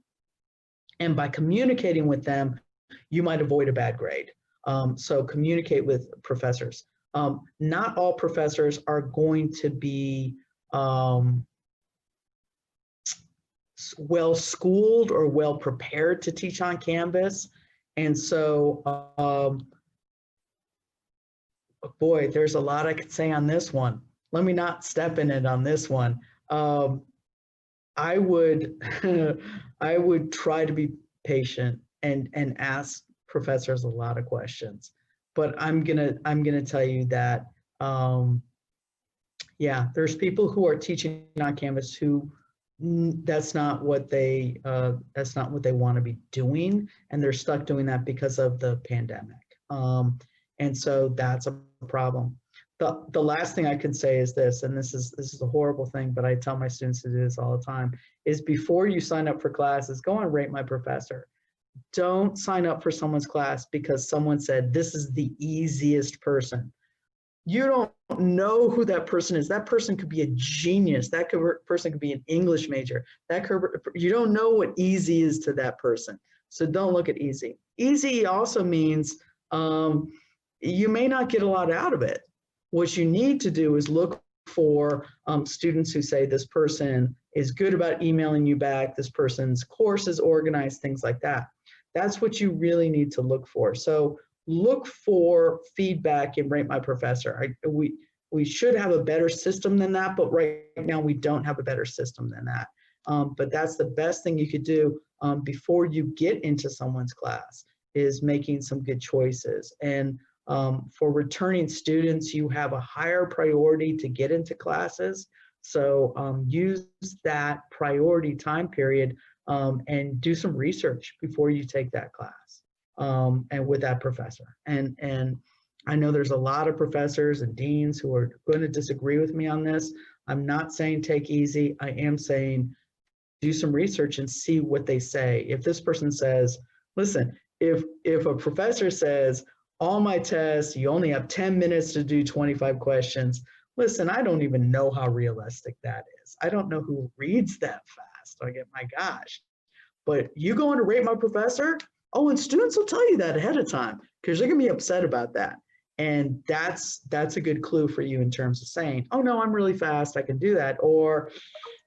And by communicating with them, you might avoid a bad grade. So communicate with professors. Not all professors are going to be well-schooled or well-prepared to teach on Canvas. And so, boy, there's a lot I could say on this one. Let me not step in it on this one. I would I would try to be patient and ask professors a lot of questions, but I'm gonna tell you that yeah, there's people who are teaching on Canvas who that's not what they want to be doing, and they're stuck doing that because of the pandemic, and so that's a problem. The last thing I can say is this, and this is a horrible thing, but I tell my students to do this all the time, is before you sign up for classes, go and rate my professor. Don't sign up for someone's class because someone said this is the easiest person. You don't know who that person is. That person could be a genius. That person could be an English major. You don't know what easy is to that person. So don't look at easy. Easy also means you may not get a lot out of it. What you need to do is look for students who say this person is good about emailing you back, this person's course is organized, things like that. That's what you really need to look for. So look for feedback and rate my professor. We should have a better system than that, but right now we don't have a better system than that. But that's the best thing you could do before you get into someone's class, is making some good choices. And for returning students, you have a higher priority to get into classes. So use that priority time period and do some research before you take that class and with that professor. And I know there's a lot of professors and deans who are going to disagree with me on this. I'm not saying take easy. I am saying do some research and see what they say. If this person says, listen, if a professor says, all my tests, you only have 10 minutes to do 25 questions. Listen, I don't even know how realistic that is. I don't know who reads that fast. I get, my gosh. But you going to rate my professor? Oh, and students will tell you that ahead of time because they're gonna be upset about that. And that's a good clue for you in terms of saying, oh no, I'm really fast, I can do that, or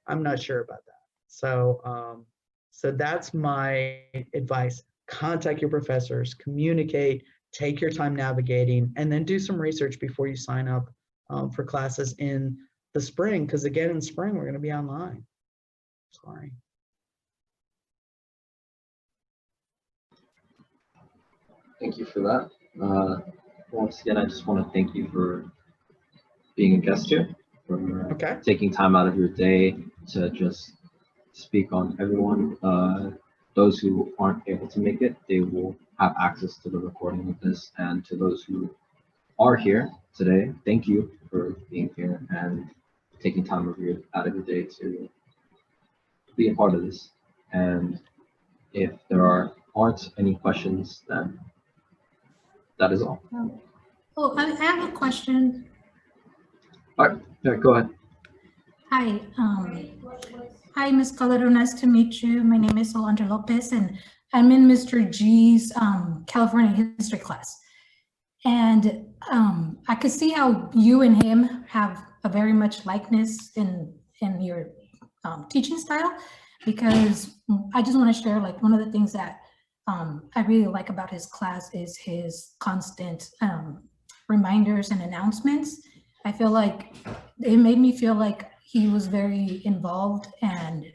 I'm not sure about that. So, so that's my advice. Contact your professors, communicate, take your time navigating, and then do some research before you sign up for classes in the spring, because again, in spring, we're going to be online. Sorry. Thank you for that. Once again, I just want to thank you for being a guest here, for taking time out of your day to just speak on everyone. Those who aren't able to make it, they will have access to the recording of this. And to those who are here today, thank you for being here and taking time out of your day to be a part of this. And if there aren't any questions, then that is all. Oh, I have a question. All right, yeah, go ahead. Hi, hi, Ms. Calderon. Nice to meet you. My name is Alondra Lopez, and I'm in Mr. G's California history class. And I could see how you and him have a very much likeness in your teaching style, because I just want to share, like, one of the things that I really like about his class is his constant reminders and announcements. I feel like it made me feel like he was very involved and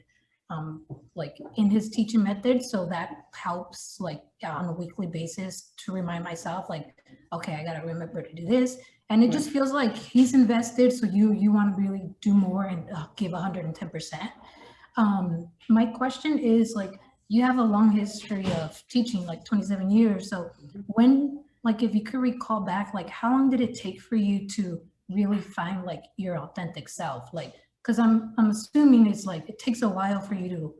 like in his teaching method. So that helps like on a weekly basis to remind myself like, okay, I gotta remember to do this. And it just feels like he's invested. So you want to really do more and give 110%. My question is like, you have a long history of teaching, like 27 years. So when, like, if you could recall back, like how long did it take for you to really find like your authentic self? Like, because I'm assuming it's like, it takes a while for you to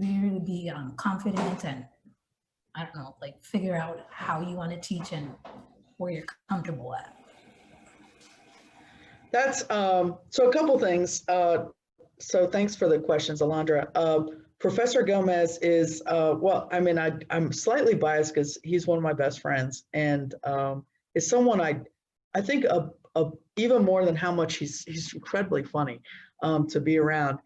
really be confident and I don't know, like figure out how you want to teach and where you're comfortable at. That's so a couple things. So thanks for the questions, Alondra. Professor Gomez is well, I mean, I'm slightly biased because he's one of my best friends, and is someone I think even more than how much he's incredibly funny to be around.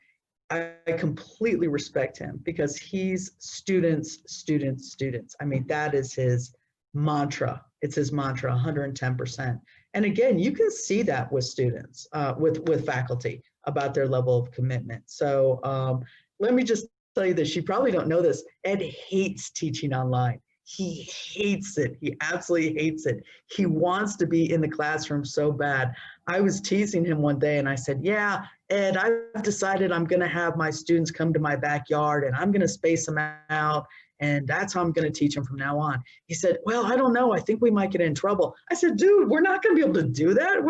I completely respect him because he's students, students, students. I mean, that is his mantra. It's his mantra, 110%. And again, you can see that with students, with faculty about their level of commitment. So let me just tell you this, you probably don't know this, Ed hates teaching online. He hates it. He absolutely hates it. He wants to be in the classroom so bad. I was teasing him one day and I said, yeah, Ed, I've decided I'm going to have my students come to my backyard and I'm going to space them out. And that's how I'm going to teach them from now on. He said, well, I don't know. I think we might get in trouble. I said, dude, we're not going to be able to do that.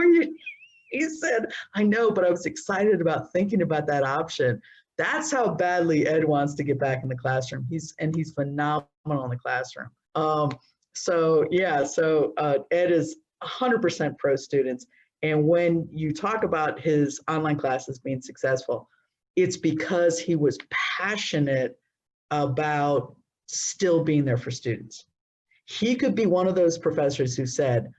He said, I know, but I was excited about thinking about that option. That's how badly Ed wants to get back in the classroom. He's phenomenal in the classroom. So Ed is 100% pro students. And when you talk about his online classes being successful, it's because he was passionate about still being there for students. He could be one of those professors who said,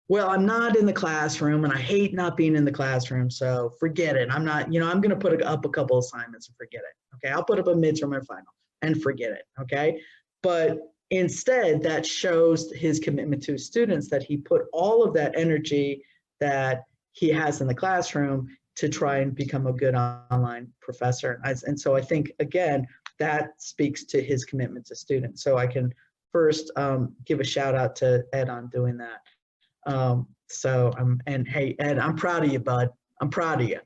well, I'm not in the classroom and I hate not being in the classroom, so forget it. I'm not, I'm going to put up a couple assignments and forget it. Okay, I'll put up a midterm and final and forget it. Okay, but instead that shows his commitment to his students, that he put all of that energy that he has in the classroom to try and become a good online professor. And so I think, again, that speaks to his commitment to students. So I can first give a shout out to Ed on doing that. And hey, Ed, I'm proud of you, bud. I'm proud of you.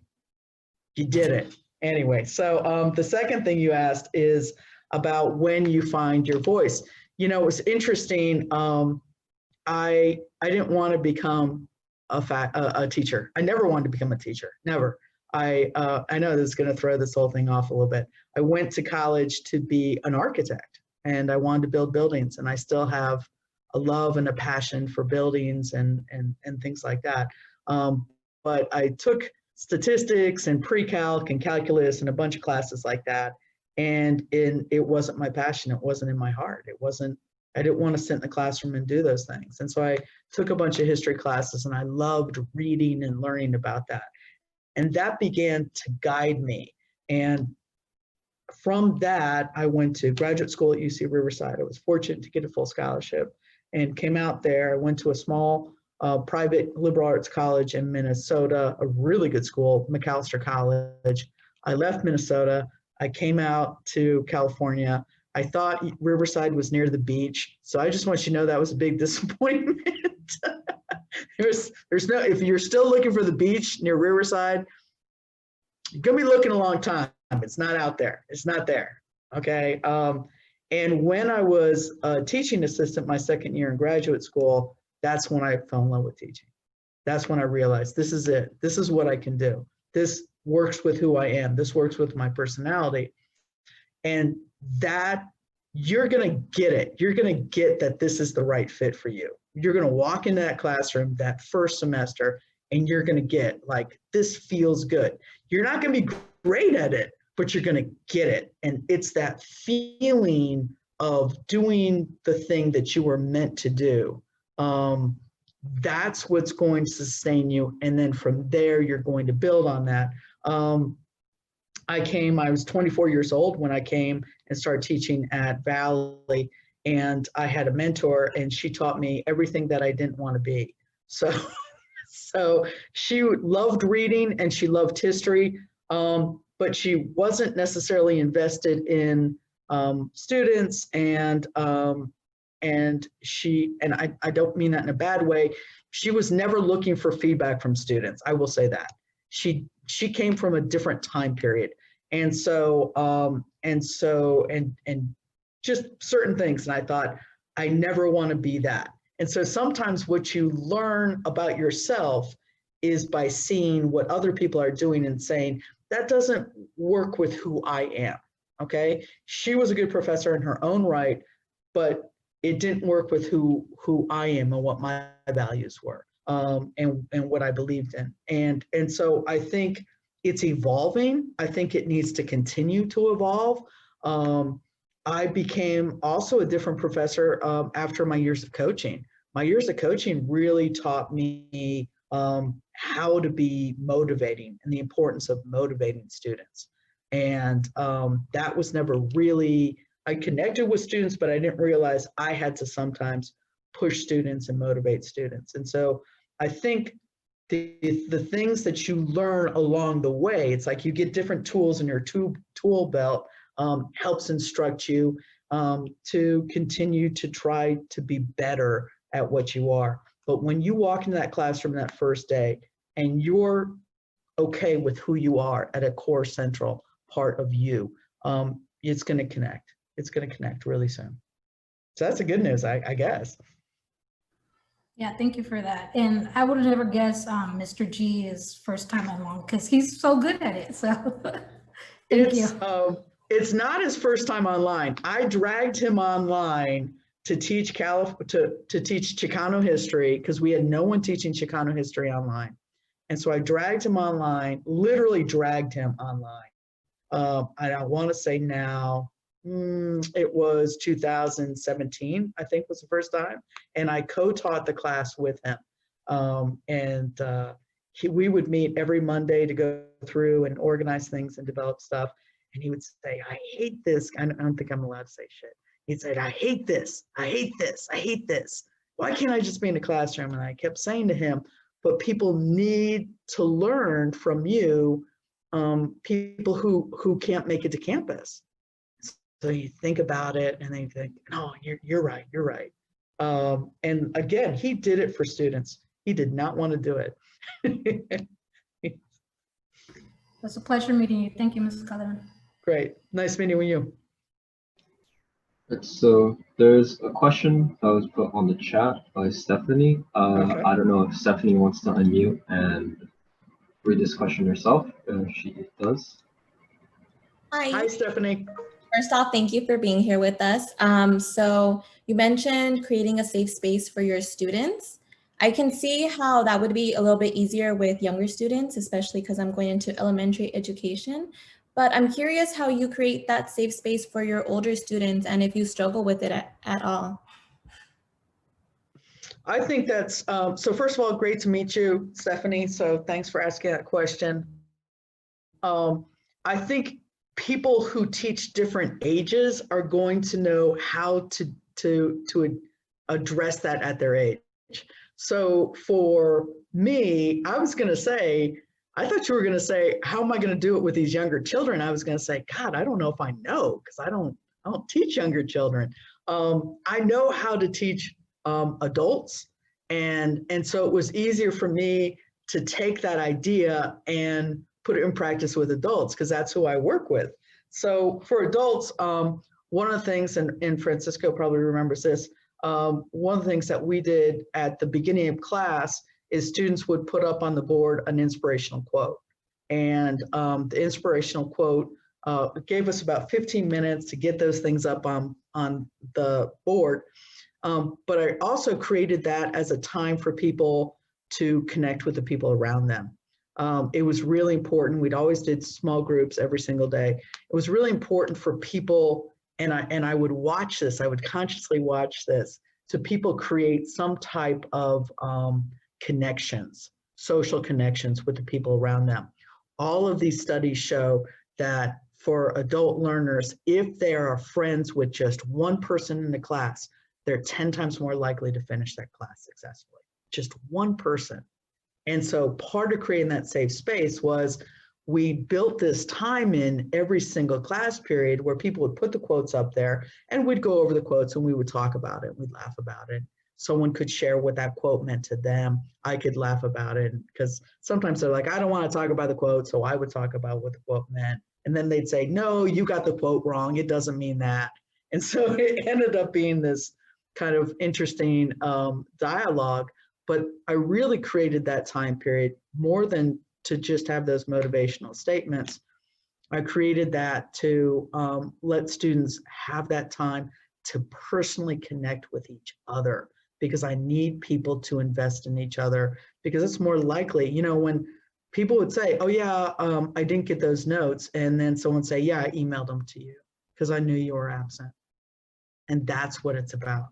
You did it. Anyway, so the second thing you asked is about when you find your voice. It was interesting. I didn't want to become a teacher. I never wanted to become a teacher, never. I know this is going to throw this whole thing off a little bit. I went to college to be an architect and I wanted to build buildings, and I still have a love and a passion for buildings and things like that. But I took statistics and pre-calc and calculus and a bunch of classes like that. And it wasn't my passion. It wasn't in my heart. I didn't want to sit in the classroom and do those things. And so I took a bunch of history classes and I loved reading and learning about that. And that began to guide me. And from that, I went to graduate school at UC Riverside. I was fortunate to get a full scholarship and came out there. I went to a small private liberal arts college in Minnesota, a really good school, McAllister College. I left Minnesota. I came out to California. I thought Riverside was near the beach. So I just want you to know that was a big disappointment. There's no, if you're still looking for the beach near Riverside, you're gonna be looking a long time. It's not out there. It's not there. Okay. And when I was a teaching assistant my second year in graduate school, that's when I fell in love with teaching. That's when I realized this is it. This is what I can do. This works with who I am. This works with my personality. And that you're going to get it. You're going to get that this is the right fit for you. You're going to walk into that classroom that first semester and you're going to get like, this feels good. You're not going to be great at it, but you're going to get it. And it's that feeling of doing the thing that you were meant to do. That's what's going to sustain you. And then from there, you're going to build on that. I was 24 years old when I came and started teaching at Valley, and I had a mentor and she taught me everything that I didn't want to be. So So she loved reading and she loved history, but she wasn't necessarily invested in students, and I don't mean that in a bad way. She was never looking for feedback from students. I will say that she came from a different time period, and just certain things. And I thought, I never want to be that. And so sometimes what you learn about yourself is by seeing what other people are doing and saying, that doesn't work with who I am. Okay. She was a good professor in her own right, but it didn't work with who I am and what my values were, and what I believed in. And so I think it's evolving. I think it needs to continue to evolve. I became also a different professor after my years of coaching. My years of coaching really taught me how to be motivating and the importance of motivating students. And that was never really, I connected with students, but I didn't realize I had to sometimes push students and motivate students. And so I think the things that you learn along the way, it's like you get different tools in your tool belt, helps instruct you to continue to try to be better at what you are. But when you walk into that classroom that first day and you're okay with who you are at a core central part of you, it's going to connect. It's going to connect really soon. So that's the good news, I guess. Yeah, thank you for that. And I would have never guessed Mr. G is first time online because he's so good at it. So thank you. It's not his first time online. I dragged him online to teach teach Chicano history because we had no one teaching Chicano history online. And so I dragged him online, literally dragged him online. And I want to say now, it was 2017, I think was the first time. And I co-taught the class with him. We would meet every Monday to go through and organize things and develop stuff. And he would say, I hate this. I don't think I'm allowed to say shit. He'd say, I hate this. I hate this. I hate this. Why can't I just be in the classroom? And I kept saying to him, but people need to learn from you, people who can't make it to campus. So you think about it and then you think, no, you're right, you're right. And again, he did it for students. He did not want to do it. It was a pleasure meeting you. Thank you, Mrs. Calderon. Great. Nice meeting with you. So there's a question that was put on the chat by Stephanie. Okay. I don't know if Stephanie wants to unmute and read this question herself. If she does. Hi, Stephanie. First off, thank you for being here with us. So you mentioned creating a safe space for your students. I can see how that would be a little bit easier with younger students, especially because I'm going into elementary education. But I'm curious how you create that safe space for your older students and if you struggle with it at all. I think that's, so first of all, great to meet you, Stephanie. So thanks for asking that question. I think people who teach different ages are going to know how to address that at their age. So for me, I was going to say, I thought you were going to say, how am I going to do it with these younger children? I was going to say, God, I don't know if I know, because I don't teach younger children. I know how to teach adults. And so it was easier for me to take that idea and put it in practice with adults, because that's who I work with. So for adults, one of the things, and Francisco probably remembers this, one of the things that we did at the beginning of class is students would put up on the board an inspirational quote. And the inspirational quote gave us about 15 minutes to get those things up on the board. But I also created that as a time for people to connect with the people around them. It was really important. We'd always did small groups every single day. It was really important for people, and I would watch this, I would consciously watch this, so people create some type of connections, social connections with the people around them. All of these studies show that for adult learners, if they are friends with just one person in the class, they're 10 times more likely to finish that class successfully. Just one person. And so part of creating that safe space was we built this time in every single class period where people would put the quotes up there and we'd go over the quotes and we would talk about it. We'd laugh about it. Someone could share what that quote meant to them. I could laugh about it because sometimes they're like, I don't want to talk about the quote. So I would talk about what the quote meant. And then they'd say, no, you got the quote wrong. It doesn't mean that. And so it ended up being this kind of interesting dialogue. But I really created that time period more than to just have those motivational statements. I created that to let students have that time to personally connect with each other, because I need people to invest in each other, because it's more likely, you know, when people would say, oh yeah, I didn't get those notes. And then someone say, yeah, I emailed them to you because I knew you were absent. And that's what it's about,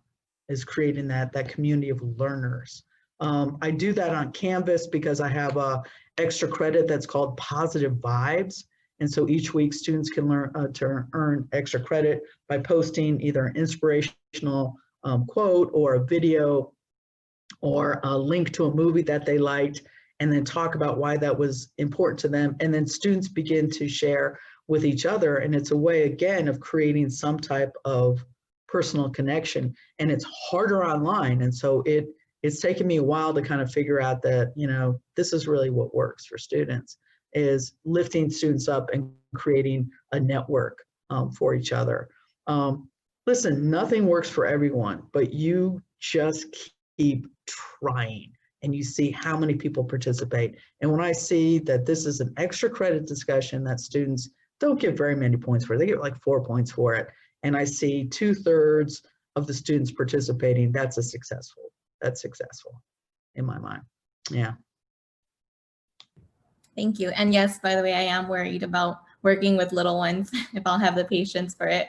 is creating that community of learners. I do that on Canvas because I have a extra credit that's called Positive Vibes. And so each week students can learn to earn extra credit by posting either an inspirational quote or a video or a link to a movie that they liked, and then talk about why that was important to them. And then students begin to share with each other. And it's a way, again, of creating some type of personal connection. And it's harder online. And so it's taken me a while to kind of figure out that, you know, this is really what works for students, is lifting students up and creating a network for each other. Listen, nothing works for everyone, but you just keep trying and you see how many people participate. And when I see that this is an extra credit discussion that students don't get very many points for, they get like 4 points for it. And I see 2/3 of the students participating, that's successful in my mind. Yeah. Thank you. And yes, by the way, I am worried about working with little ones, if I'll have the patience for it.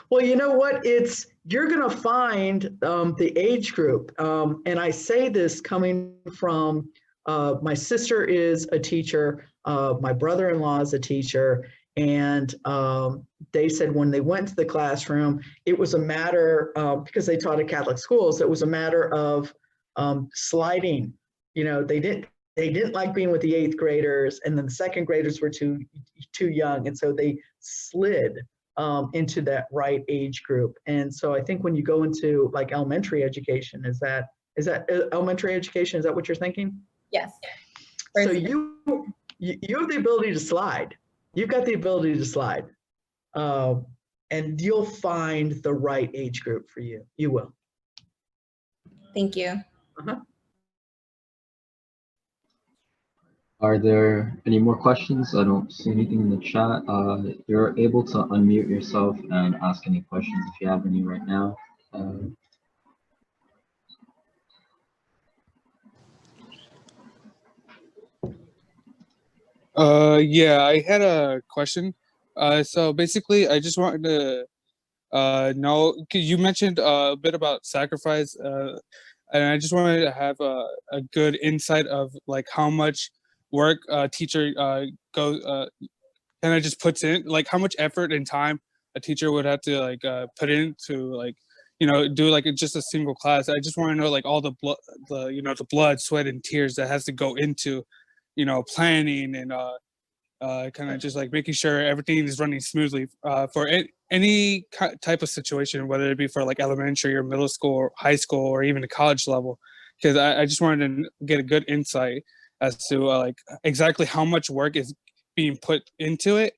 Well, you know what? You're going to find the age group. And I say this coming from, my sister is a teacher, my brother-in-law is a teacher, and they said when they went to the classroom, it was a matter, because they taught at Catholic schools, it was a matter of sliding. You know, they didn't like being with the 8th graders, and then the 2nd graders were too young, and so they slid into that right age group. And so I think when you go into like elementary education, is that elementary education? Is that what you're thinking? Yes. So you have the ability to slide. You've got the ability to slide, and you'll find the right age group for you. You will. Thank you. Uh-huh. Are there any more questions? I don't see anything in the chat. You're able to unmute yourself and ask any questions if you have any right now. Yeah, I had a question. So basically, I just wanted to know, because you mentioned a bit about sacrifice, and I just wanted to have a good insight of like how much work a teacher kind of just puts in, like how much effort and time a teacher would have to like put into like, you know, do like just a single class. I just want to know like all the blood, sweat, and tears that has to go into, you know, planning and kind of just like making sure everything is running smoothly for any type of situation, whether it be for like elementary or middle school or high school or even the college level. Because I just wanted to get a good insight as to like exactly how much work is being put into it.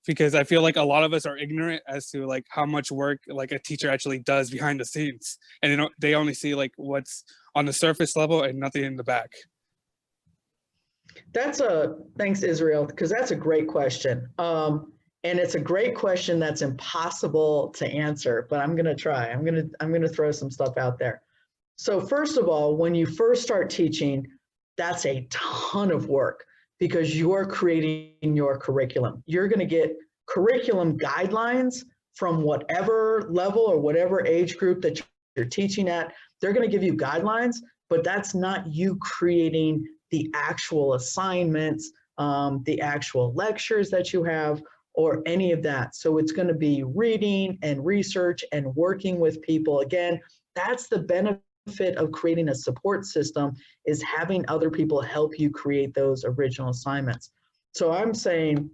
Because I feel like a lot of us are ignorant as to like how much work like a teacher actually does behind the scenes, and they only see like what's on the surface level and nothing in the back. Thanks, Israel, because that's a great question. And it's a great question that's impossible to answer, but I'm gonna try. I'm gonna throw some stuff out there. So first of all, when you first start teaching, that's a ton of work because you're creating your curriculum. You're gonna get curriculum guidelines from whatever level or whatever age group that you're teaching at. They're gonna give you guidelines, but that's not you creating the actual assignments, the actual lectures that you have, or any of that. So it's going to be reading and research and working with people. Again, that's the benefit benefit of creating a support system is having other people help you create those original assignments. So I'm saying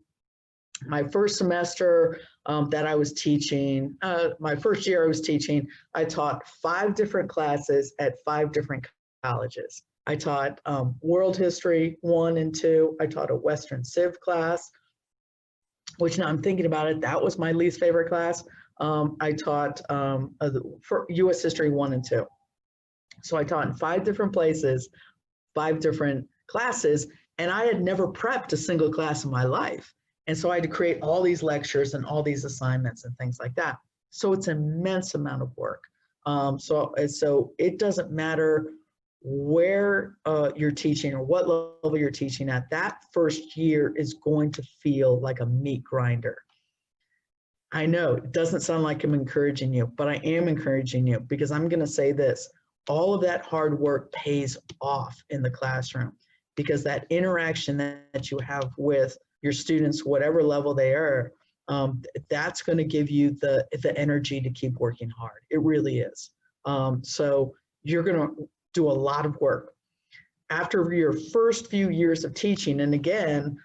my first semester that I was teaching, my first year I was teaching, I taught 5 different classes at 5 different colleges. I taught World History 1 and 2. I taught a Western Civ class, which now I'm thinking about it, that was my least favorite class. I taught for US History 1 and 2. So I taught in 5 different places, 5 different classes, and I had never prepped a single class in my life. And so I had to create all these lectures and all these assignments and things like that. So it's an immense amount of work. So it doesn't matter where you're teaching or what level you're teaching at, that first year is going to feel like a meat grinder. I know it doesn't sound like I'm encouraging you, but I am encouraging you because I'm going to say this, all of that hard work pays off in the classroom because that interaction that you have with your students, whatever level they are, that's going to give you the energy to keep working hard. It really is. So you're going to do a lot of work. After your first few years of teaching, and again,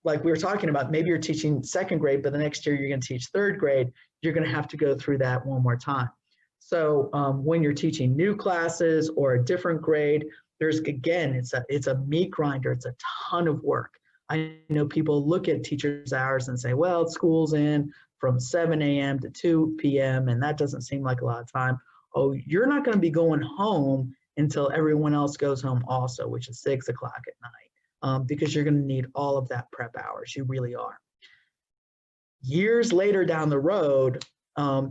like we were talking about, maybe you're teaching 2nd grade, but the next year you're going to teach 3rd grade, you're going to have to go through that one more time. So when you're teaching new classes or a different grade, there's, again, it's a meat grinder. It's a ton of work. I know people look at teachers' hours and say, well, school's in from 7 a.m. to 2 p.m. and that doesn't seem like a lot of time. Oh, you're not going to be going home until everyone else goes home also, which is 6 o'clock at night, because you're going to need all of that prep hours. You really are. Years later down the road,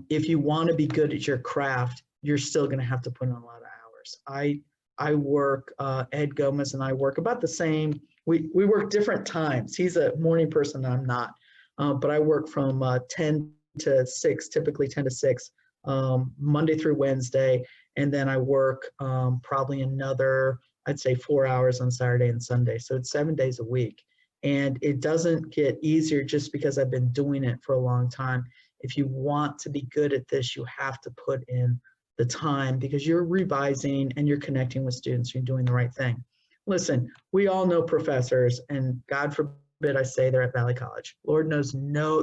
if you want to be good at your craft, you're still going to have to put in a lot of hours. I work, Ed Gomez and I work about the same. We work different times. He's a morning person, I'm not. But I work from 10 to 6, typically 10 to 6, Monday through Wednesday. And then I work probably another, I'd say 4 hours on Saturday and Sunday. So it's 7 days a week. And it doesn't get easier just because I've been doing it for a long time. If you want to be good at this, you have to put in the time because you're revising and you're connecting with students, you're doing the right thing. Listen, we all know professors, and God forbid I say they're at Valley College. Lord knows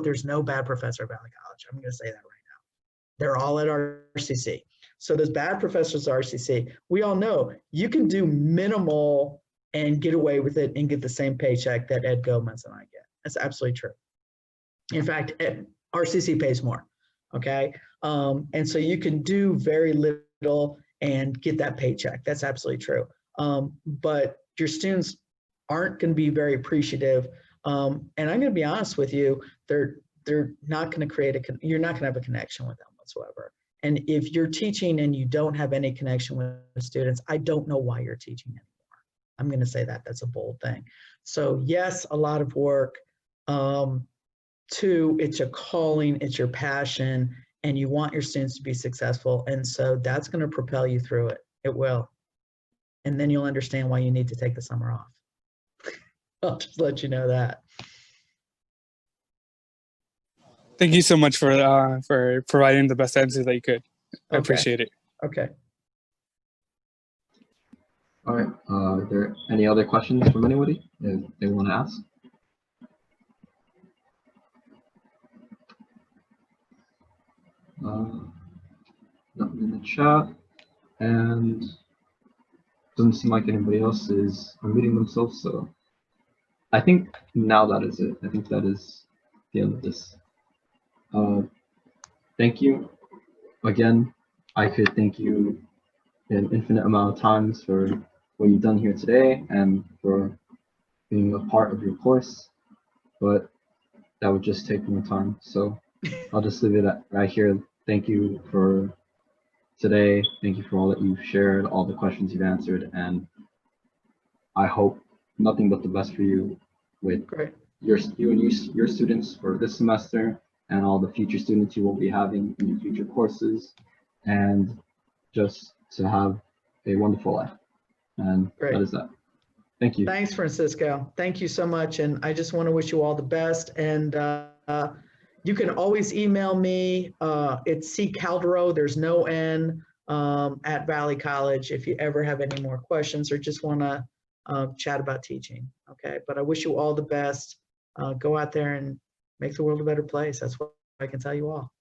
there's no bad professor at Valley College. I'm going to say that right now. They're all at RCC. So those bad professors at RCC, we all know you can do minimal and get away with it and get the same paycheck that Ed Gomez and I get. That's absolutely true. In fact, RCC pays more, okay? And so you can do very little and get that paycheck. That's absolutely true. But your students aren't going to be very appreciative. And I'm going to be honest with you, they're not going to you're not going to have a connection with them whatsoever. And if you're teaching and you don't have any connection with the students, I don't know why you're teaching anymore. I'm going to say that. That's a bold thing. So yes, a lot of work. 2, it's a calling, it's your passion, and you want your students to be successful. And so that's going to propel you through it. It will. And then you'll understand why you need to take the summer off. I'll just let you know that. Thank you so much for providing the best answer that you could. I Okay. appreciate it. Okay. All right. Are there any other questions from anybody if they want to ask? Nothing in the chat, and doesn't seem like anybody else is unmuting themselves. So I think now that is it. I think that is the end of this. Thank you again. I could thank you an infinite amount of times for what you've done here today and for being a part of your course, but that would just take more time. So I'll just leave it right here. Thank you for today. Thank you for all that you've shared, all the questions you've answered, and I hope nothing but the best for you with your students for this semester and all the future students you will be having in your future courses, and just to have a wonderful life. And that is that. Thank you. Thanks, Francisco. Thank you so much. And I just want to wish you all the best. And you can always email me. It's C. Calderon. There's no N. at Valley College if you ever have any more questions or just want to chat about teaching. Okay, but I wish you all the best. Go out there and make the world a better place. That's what I can tell you all.